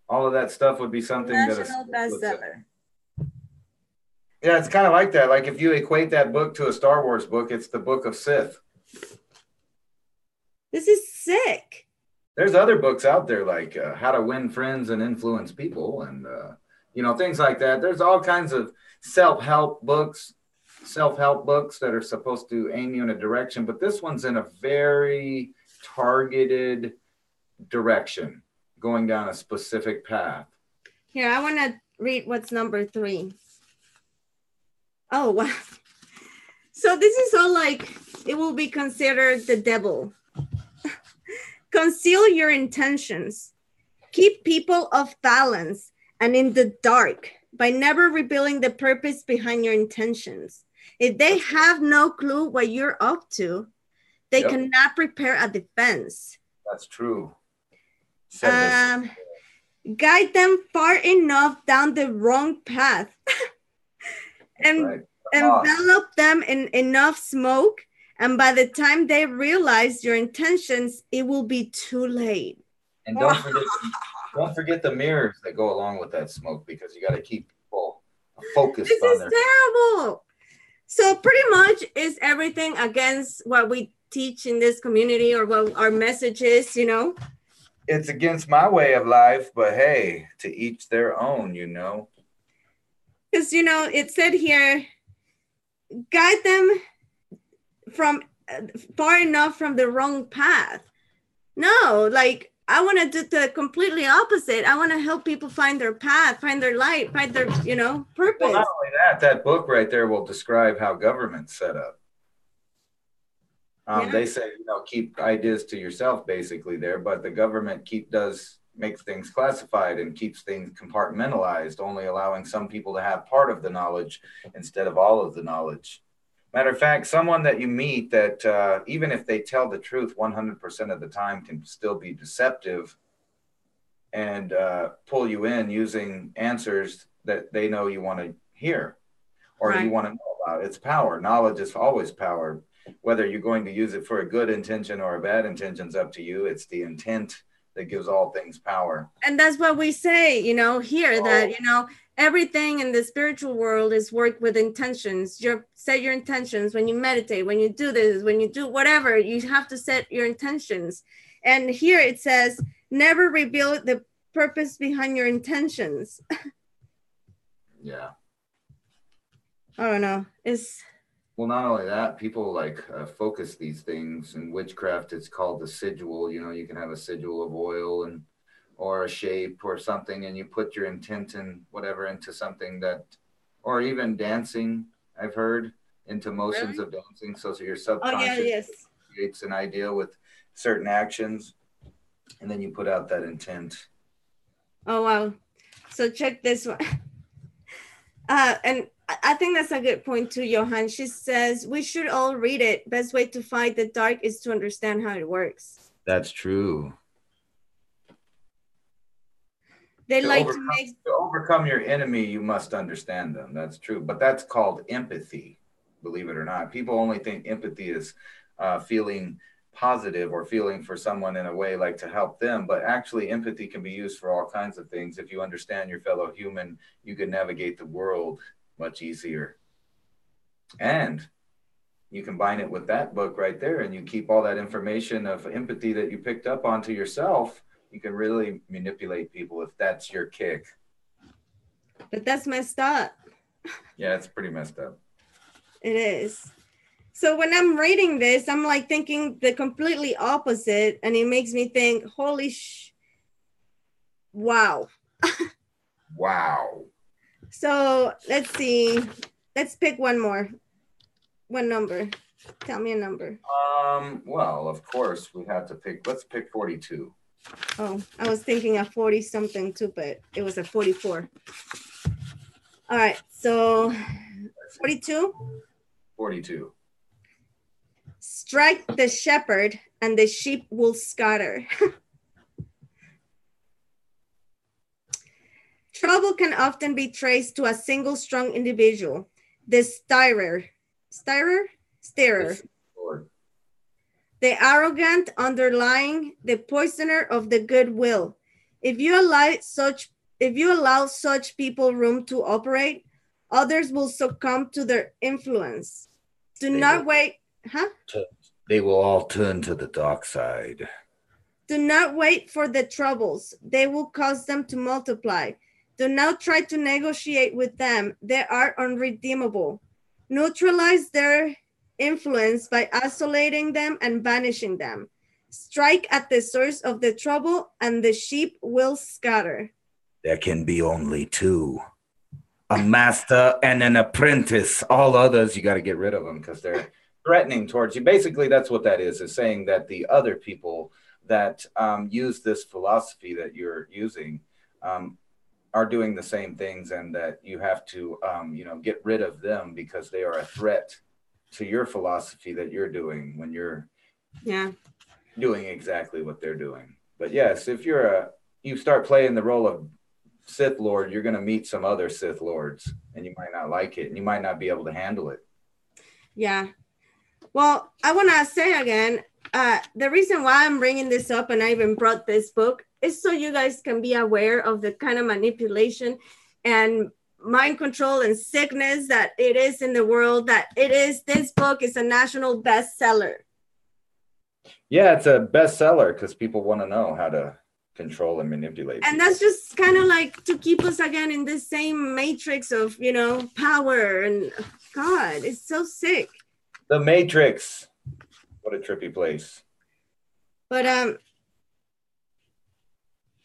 All of that stuff would be something national bestseller. Yeah, it's kind of like that. Like if you equate that book to a Star Wars book, it's the Book of Sith. This is sick. There's other books out there like How to Win Friends and Influence People and, things like that. There's all kinds of self-help books that are supposed to aim you in a direction. But this one's in a very targeted direction, going down a specific path. Here, I want to read what's number 3. Oh, wow. So this is all like, it will be considered the devil. Conceal your intentions. Keep people off balance and in the dark by never revealing the purpose behind your intentions. If they have no clue what you're up to, they cannot prepare a defense. That's true. Guide them far enough down the wrong path and envelop them in enough smoke. And by the time they realize your intentions, it will be too late. And don't forget the mirrors that go along with that smoke because you got to keep people focused on their. This is terrible. So pretty much is everything against what we teach in this community or what our message is, It's against my way of life, but hey, to each their own, Because, it said here, guide them from far enough from the wrong path. No, like I want to do the completely opposite. I want to help people find their path, find their light, find their, purpose. Well, not only that book right there will describe how government's set up. They say, keep ideas to yourself basically there, but the government makes things classified and keeps things compartmentalized, only allowing some people to have part of the knowledge instead of all of the knowledge. Matter of fact, someone that you meet that even if they tell the truth 100% of the time can still be deceptive and pull you in using answers that they know you want to hear or you want to know about. It's power. Knowledge is always power. Whether you're going to use it for a good intention or a bad intention is up to you. It's the intent that gives all things power. And that's what we say, here that, everything in the spiritual world is worked with intentions. Set your intentions when you meditate, when you do this, when you do whatever, you have to set your intentions. And here it says, never reveal the purpose behind your intentions. Yeah. I don't know. Well, not only that, people focus these things. In witchcraft, it's called the sigil. You can have a sigil of oil or a shape or something, and you put your intent and whatever into something or even dancing, I've heard, into motions of dancing. So your subconscious creates an idea with certain actions, and then you put out that intent. Oh, wow. So check this one. And I think that's a good point too, Johan. She says, we should all read it. Best way to fight the dark is to understand how it works. That's true. They to overcome your enemy, you must understand them. That's true. But that's called empathy, believe it or not. People only think empathy is feeling positive or feeling for someone in a way like to help them. But actually empathy can be used for all kinds of things. If you understand your fellow human, you can navigate the world much easier. And you combine it with that book right there, and you keep all that information of empathy that you picked up onto yourself. You can really manipulate people if that's your kick. But that's messed up. Yeah, it's pretty messed up. It is. So when I'm reading this, I'm like thinking the completely opposite, and it makes me think, holy wow. Wow. So let's see. Let's pick one more. One number. Tell me a number. Well, of course we have to pick. Let's pick 42. Oh, I was thinking of 40 something too, but it was a 44. All right, so 42. 42. Strike the shepherd and the sheep will scatter. Trouble can often be traced to a single strong individual, the steerer, the arrogant underlying, the poisoner of the goodwill. If you allow such people room to operate, others will succumb to their influence. Do not wait. They will all turn to the dark side. Do not wait for the troubles. They will cause them to multiply. Do not try to negotiate with them. They are unredeemable. Neutralize their influence by isolating them and banishing them. Strike at the source of the trouble and the sheep will scatter. There can be only two. A master and an apprentice. All others, You got to get rid of them because they're threatening towards you. Basically, that's what that is saying that the other people that use this philosophy that you're using are doing the same things, and that you have to, get rid of them because they are a threat to your philosophy that you're doing when you're doing exactly what they're doing. But yes, if you start playing the role of Sith Lord, you're going to meet some other Sith Lords, and you might not like it, and you might not be able to handle it. Yeah. Well, I want to say again, the reason why I'm bringing this up, and I even brought this book, is so you guys can be aware of the kind of manipulation and mind control and sickness that it is in the world, that it is. This book is a national bestseller. Yeah, it's a bestseller because people want to know how to control and manipulate and people. That's just kind of like to keep us again in this same matrix of power, and God, it's so sick. The Matrix. What a trippy place. But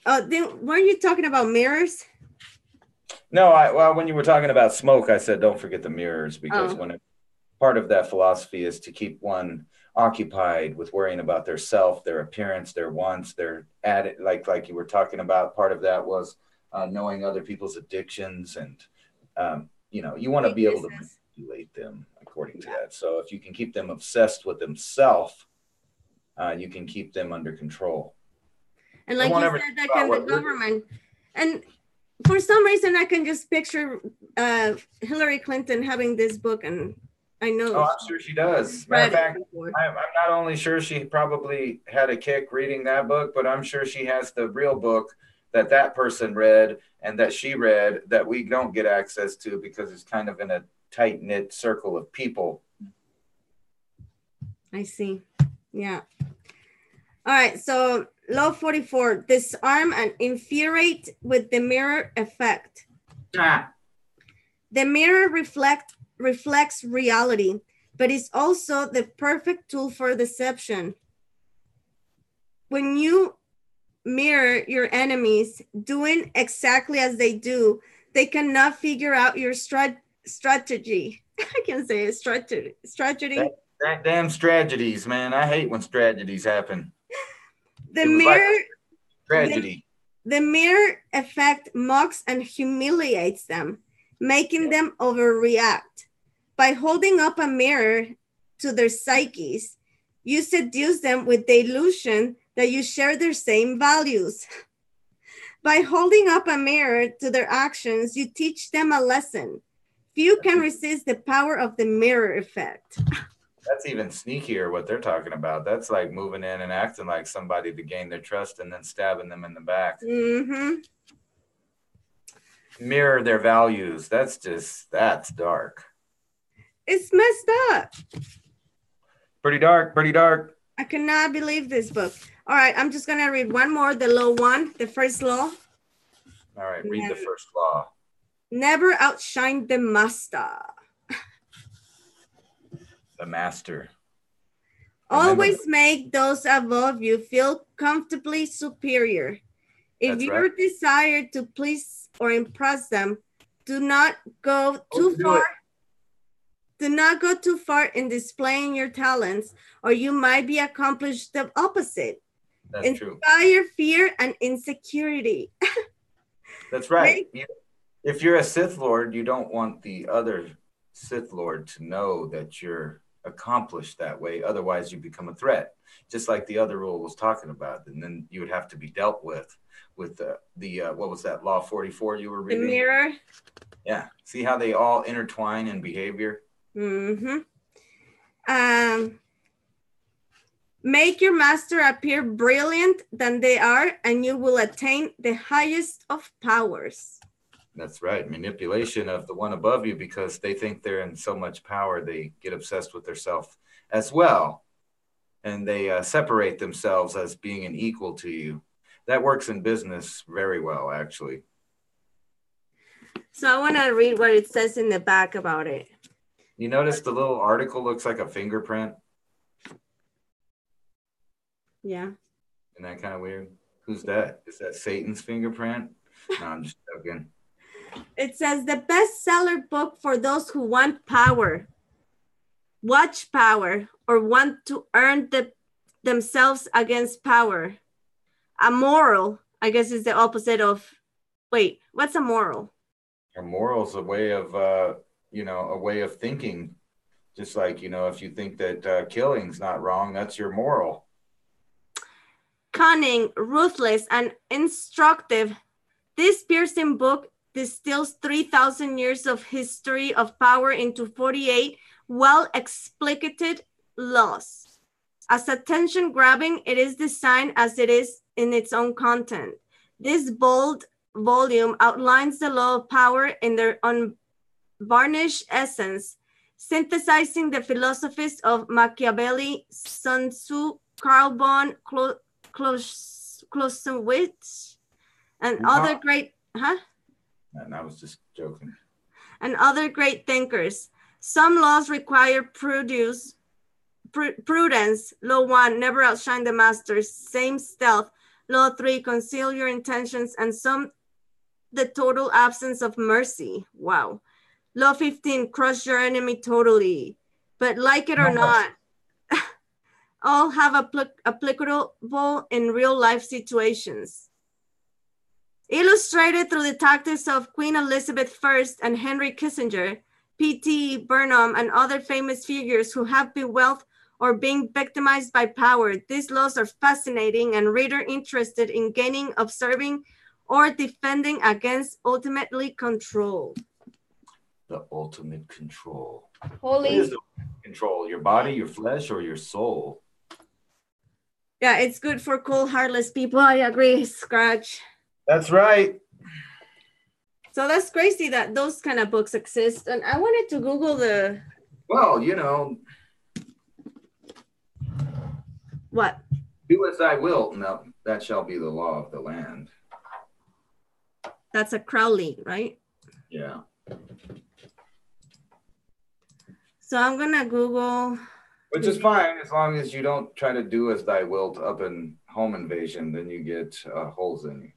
weren't you talking about mirrors? No, when you were talking about smoke, I said don't forget the mirrors, because part of that philosophy is to keep one occupied with worrying about their self, their appearance, their wants, their like you were talking about. Part of that was knowing other people's addictions, and you want to be able to manipulate them according to that. So if you can keep them obsessed with themselves, you can keep them under control. And like you said, that can the government. And for some reason, I can just picture Hillary Clinton having this book, and I know. Oh, I'm sure she does. Matter of fact, I'm not only sure she probably had a kick reading that book, but I'm sure she has the real book that person read and that she read that we don't get access to because it's kind of in a tight-knit circle of people. I see. Yeah. All right. So law 44, disarm and infuriate with the mirror effect. The mirror reflects reality, but it's also the perfect tool for deception. When you mirror your enemies doing exactly as they do, they cannot figure out your strategy. I can say it, strategy. That damn strategies, man. I hate when strategies happen. The mirror tragedy. The mirror effect mocks and humiliates them, making them overreact. By holding up a mirror to their psyches, you seduce them with the illusion that you share their same values. By holding up a mirror to their actions, you teach them a lesson. Few can resist the power of the mirror effect. That's even sneakier what they're talking about. That's like moving in and acting like somebody to gain their trust and then stabbing them in the back. Mm-hmm. Mirror their values. That's dark. It's messed up. Pretty dark, pretty dark. I cannot believe this book. All right, I'm just gonna read one more, the law one, the first law. All right, read the first law. Never outshine the master. The master. Always make those above you feel comfortably superior. If your desire to please or impress them, do not go too far. Do not go too far in displaying your talents, or you might be accomplished the opposite. That's true. Inspire fear and insecurity. That's right. If you're a Sith Lord, you don't want the other Sith Lord to know that you're accomplished that way. Otherwise, you become a threat, just like the other rule was talking about. And then you would have to be dealt with the what was that, Law 44 you were reading? The mirror. Yeah. See how they all intertwine in behavior? Mm-hmm. Make your master appear brilliant than they are, and you will attain the highest of powers. That's right. Manipulation of the one above you, because they think they're in so much power, they get obsessed with themselves as well. And they separate themselves as being an equal to you. That works in business very well, actually. So I want to read what it says in the back about it. You notice the little article looks like a fingerprint? Yeah. Isn't that kind of weird? Who's that? Is that Satan's fingerprint? No, I'm just joking. It says the bestseller book for those who want power, watch power, or want to earn themselves against power. A moral, I guess, is the opposite of, wait, what's a moral? A moral is a way of, a way of thinking. Just like, if you think that killing's not wrong, that's your moral. Cunning, ruthless, and instructive, this piercing book distills 3,000 years of history of power into 48 well-explicated laws. As attention-grabbing it is designed as it is in its own content. This bold volume outlines the law of power in their unvarnished essence, synthesizing the philosophies of Machiavelli, Sun Tzu, Carl von Clausewitz, and other great, And I was just joking. And other great thinkers. Some laws require prudence. Law 1, never outshine the master. Same stealth. Law 3, conceal your intentions. And some, the total absence of mercy. Wow. Law 15, crush your enemy totally. But like it or not, all have applicable in real life situations. Illustrated through the tactics of Queen Elizabeth I and Henry Kissinger, P.T. Barnum, and other famous figures who have bewealth or being victimized by power, these laws are fascinating and reader interested in gaining, observing, or defending against ultimately control. The ultimate control. Holy. What is the control? Your body, your flesh, or your soul? Yeah, it's good for cold, heartless people. I agree, Scratch. That's right. So that's crazy that those kind of books exist. And I wanted to Google the... Well, What? Do as I will. No, that shall be the law of the land. That's a Crowley, right? Yeah. So I'm going to Google... Which is fine, as long as you don't try to do as thy wilt up in home invasion, then you get holes in you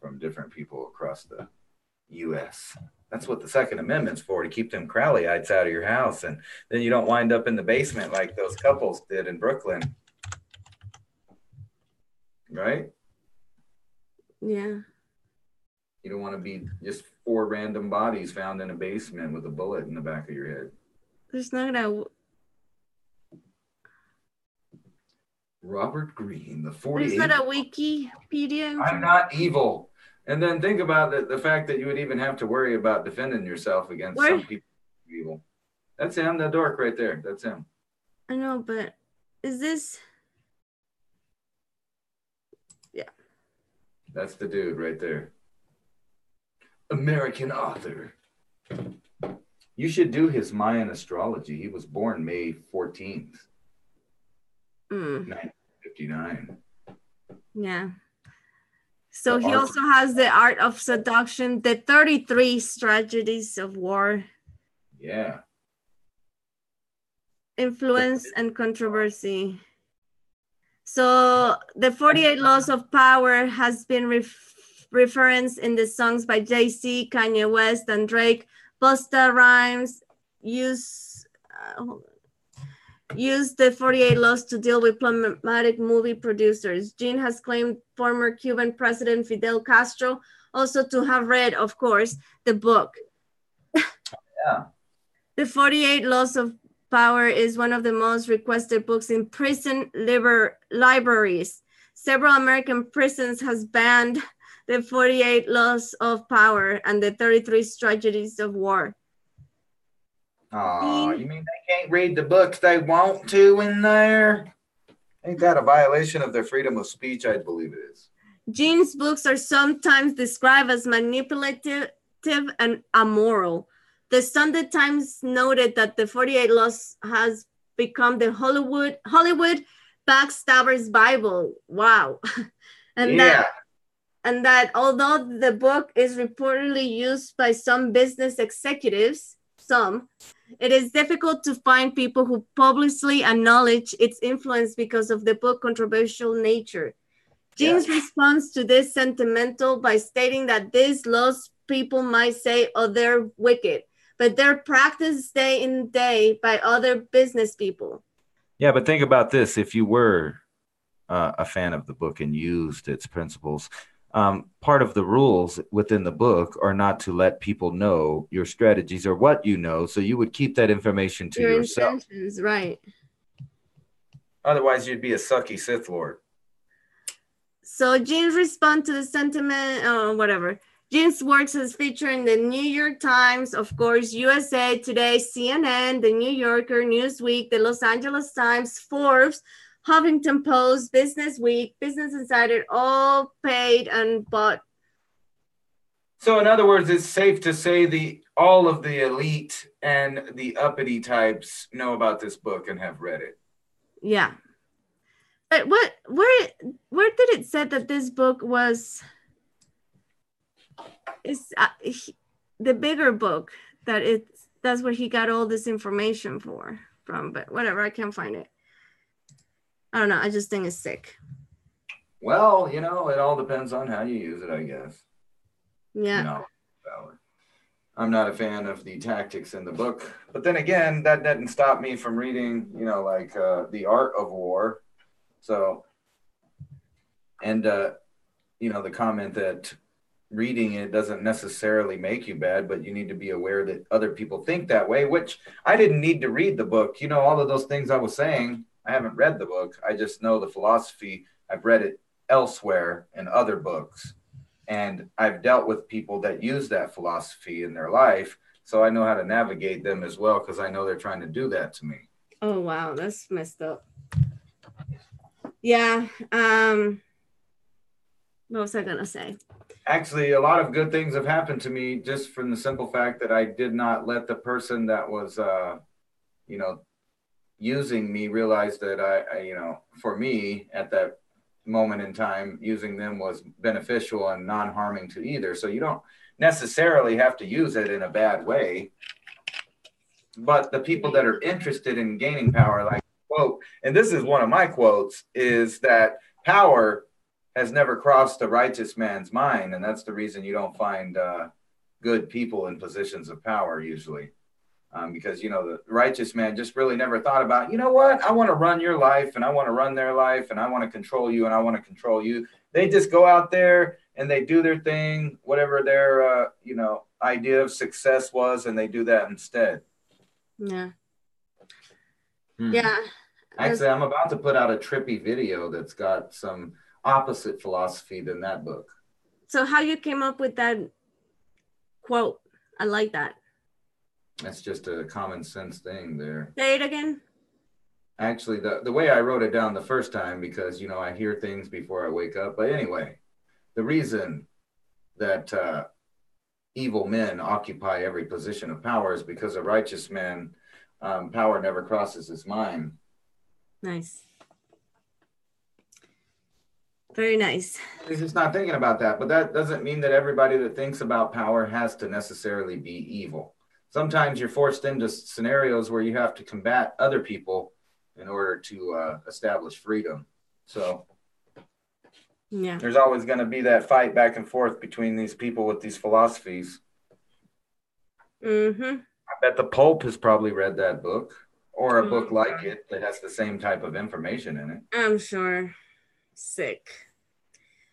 from different people across the U.S. That's what the Second Amendment's for, to keep them Crowleyites out of your house. And then you don't wind up in the basement like those couples did in Brooklyn. Right? Yeah. You don't want to be just 4 random bodies found in a basement with a bullet in the back of your head. There's not a... Robert Greene, the 48. Is that a Wikipedia? I'm not evil. And then think about the fact that you would even have to worry about defending yourself against some people evil. That's him, the dork right there. That's him. I know, but is this? Yeah. That's the dude right there. American author. You should do his Mayan astrology. He was born May 14th, 1959. Yeah. So The he art- also has The Art of Seduction, the 33 Strategies of War, Yeah. Influence and Controversy. So the 48 Laws of Power has been referenced in the songs by Jay-Z, Kanye West, and Drake. Busta Rhymes use the 48 Laws to deal with problematic movie producers. Gene has claimed former Cuban President Fidel Castro also to have read, of course, the book. Yeah. The 48 Laws of Power is one of the most requested books in prison libraries. Several American prisons has banned the 48 Laws of Power and the 33 Strategies of War. Oh, you mean they can't read the books they want to in there? Ain't that a violation of their freedom of speech? I believe it is. Gene's books are sometimes described as manipulative and amoral. The Sunday Times noted that the 48 Laws has become the Hollywood backstabber's Bible. Wow. And that although the book is reportedly used by some business executives, it is difficult to find people who publicly acknowledge its influence because of the book's controversial nature. Gene's response to this sentimental by stating that these laws people might say, oh, they're wicked, but they're practiced day in day by other business people. Yeah, but think about this. If you were a fan of the book and used its principles, part of the rules within the book are not to let people know your strategies or what you know. So you would keep that information to Your yourself. intentions, right. Otherwise, you'd be a sucky Sith Lord. So Gene's response to the sentiment, whatever. Gene's works is featured in the New York Times, of course, USA Today, CNN, the New Yorker, Newsweek, the Los Angeles Times, Forbes, Huffington Post, Business Week, Business Insider, all paid and bought. So in other words, it's safe to say all of the elite and the uppity types know about this book and have read it. Yeah. But where did it say that this book was the bigger book that's where he got all this information from, but whatever, I can't find it. I don't know. I just think it's sick. Well, it all depends on how you use it, I guess. Yeah. I'm not a fan of the tactics in the book, but then again, that didn't stop me from reading, The Art of War. So, and, the comment that reading it doesn't necessarily make you bad, but you need to be aware that other people think that way, which I didn't need to read the book. All of those things I was saying, I haven't read the book. I just know the philosophy. I've read it elsewhere in other books. And I've dealt with people that use that philosophy in their life. So I know how to navigate them as well, because I know they're trying to do that to me. Oh, wow. That's messed up. Yeah. What was I going to say? Actually, a lot of good things have happened to me just from the simple fact that I did not let the person that was, using me realize that I for me at that moment in time, using them was beneficial and non-harming to either. So you don't necessarily have to use it in a bad way. But the people that are interested in gaining power, like quote, and this is one of my quotes, is that power has never crossed a righteous man's mind. And that's the reason you don't find good people in positions of power usually. Because, the righteous man just really never thought about, what? I want to run your life and I want to run their life and I want to control you and I want to control you. They just go out there and they do their thing, whatever their, idea of success was, and they do that instead. Yeah. Yeah. Actually, I'm about to put out a trippy video that's got some opposite philosophy than that book. So how you came up with that quote? I like that. That's just a common sense thing there. Say it again. Actually, the way I wrote it down the first time, because, you know, I hear things before I wake up. But anyway, the reason that evil men occupy every position of power is because a righteous man, power never crosses his mind. Nice. Very nice. He's just not thinking about that. But that doesn't mean that everybody that thinks about power has to necessarily be evil. Sometimes you're forced into scenarios where you have to combat other people in order to establish freedom. So yeah, there's always going to be that fight back and forth between these people with these philosophies. Mm-hmm. I bet the Pope has probably read that book, or a book like it that has the same type of information in it. I'm sure. Sick.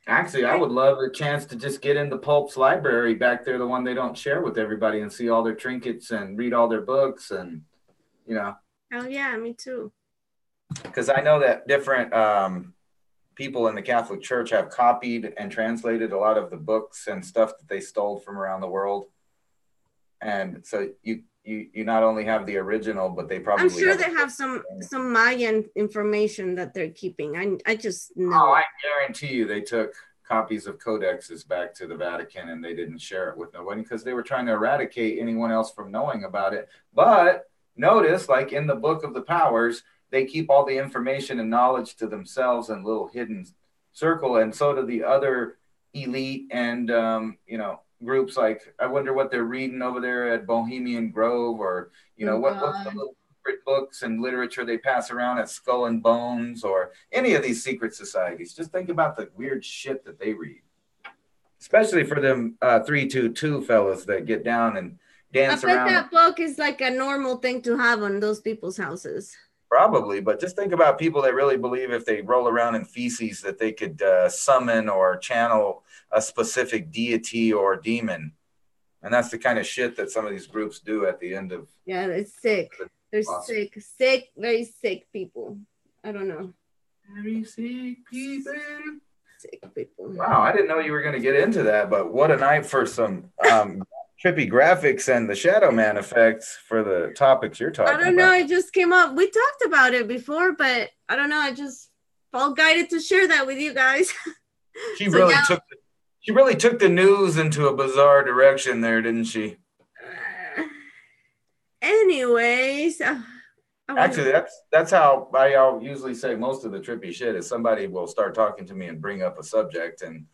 Actually, I would love a chance to just get in the Pope's library back there, the one they don't share with everybody, and see all their trinkets and read all their books, and, you know. Oh yeah, me too. Because I know that different people in the Catholic Church have copied and translated a lot of the books and stuff that they stole from around the world. And so you not only have the original, but they probably I'm sure they have some Mayan information that they're keeping. I just know. Oh, I guarantee you they took copies of codexes back to the Vatican and they didn't share it with nobody because they were trying to eradicate anyone else from knowing about it. But notice, like in the Book of the Powers, they keep all the information and knowledge to themselves in a little hidden circle, and so do the other elite and groups. Like, I wonder what they're reading over there at Bohemian Grove, or what's the little secret books and literature they pass around at Skull and Bones, or any of these secret societies. Just think about the weird shit that they read, especially for them 322 fellas that get down and dance around. I bet that book is like a normal thing to have on those people's houses. Probably, but just think about people that really believe if they roll around in feces that they could summon or channel a specific deity or demon. And that's the kind of shit that some of these groups do at the end of. Yeah, they're sick. They're sick, very sick people. I don't know. Very sick people. Sick people. Wow, I didn't know you were going to get into that, but what a night for some trippy graphics and the Shadow Man effects for the topics you're talking about. I don't know. It just came up. We talked about it before, but I don't know. I just felt guided to share that with you guys. She really took the news into a bizarre direction there, didn't she? Anyways, actually, that's how I'll usually say most of the trippy shit is somebody will start talking to me and bring up a subject, and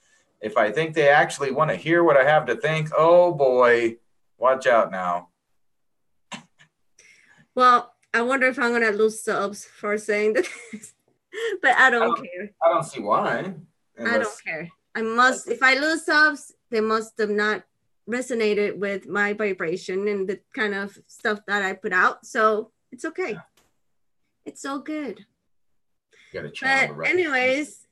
if I think they actually want to hear what I have to think, oh boy, watch out now. Well, I wonder if I'm going to lose subs for saying this, but I don't care. I don't see why. I don't care. If I lose subs, they must have not resonated with my vibration and the kind of stuff that I put out. So it's okay. Yeah. It's all good. But anyways,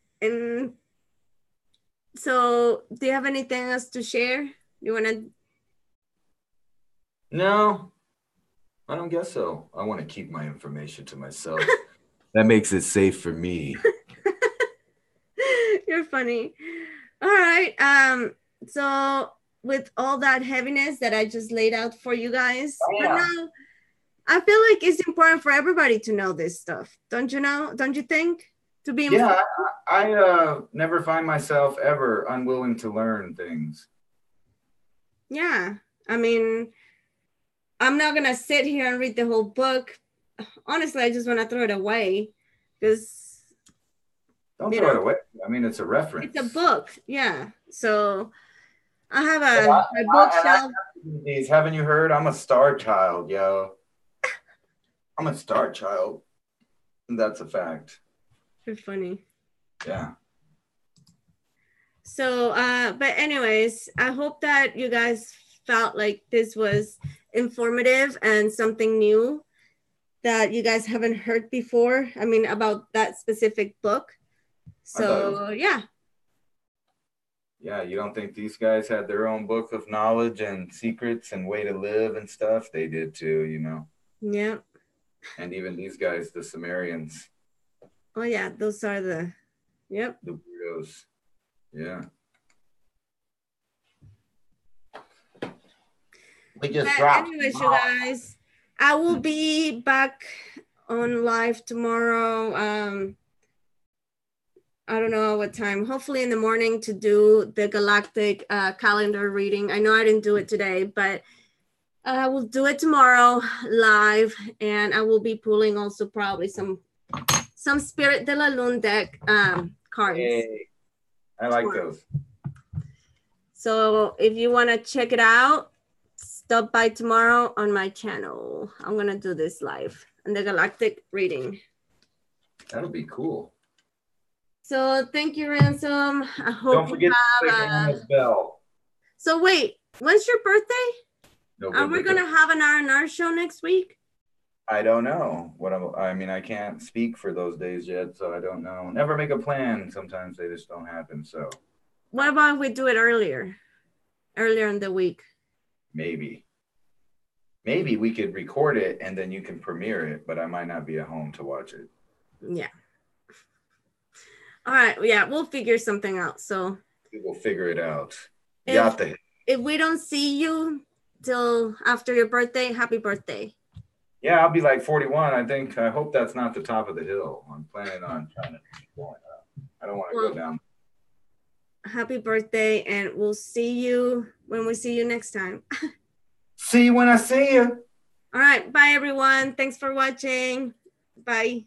so do you have anything else to share? You want to? No, I don't guess so. I want to keep my information to myself. That makes it safe for me. You're funny. All right. So with all that heaviness that I just laid out for you guys, I feel like it's important for everybody to know this stuff. Don't you know? Don't you think? To be informed? I never find myself ever unwilling to learn things. Yeah. I mean, I'm not going to sit here and read the whole book. Honestly, I just want to throw it away because. Don't throw it away. I mean, it's a reference. It's a book. Yeah. So I have my bookshelf. Haven't you heard? I'm a star child, yo. I'm a star child. That's a fact. You're funny. Yeah. So, but anyways, I hope that you guys felt like this was informative and something new that you guys haven't heard before. I mean, about that specific book. So, yeah. Yeah, you don't think these guys had their own book of knowledge and secrets and way to live and stuff? They did too, you know. Yeah. And even these guys, the Sumerians. Oh, yeah, those are the weirdos. Yeah. We just dropped. Anyways, you guys, I will be back on live tomorrow. I don't know what time, hopefully in the morning, to do the galactic calendar reading. I know I didn't do it today, but I will do it tomorrow live, and I will be pulling also probably some Spirit de la Lune deck cards. Hey, I like those. So if you want to check it out, stop by tomorrow on my channel. I'm going to do this live on the galactic reading. That'll be cool. So thank you, Ransom. I hope Don't forget you to click on have this bell. So wait, when's your birthday? November Are we going to have an R&R show next week? I don't know. I mean, I can't speak for those days yet, so I don't know. Never make a plan. Sometimes they just don't happen, so. What about if we do it earlier in the week? Maybe we could record it and then you can premiere it, but I might not be at home to watch it. Yeah. All right. Yeah, we'll figure something out. So we'll figure it out. If we don't see you till after your birthday, happy birthday. Yeah, I'll be like 41. I hope that's not the top of the hill. I'm planning on trying to keep going up. I don't want to go down. Happy birthday, and we'll see you when we see you next time. See you when I see you. All right. Bye, everyone. Thanks for watching. Bye.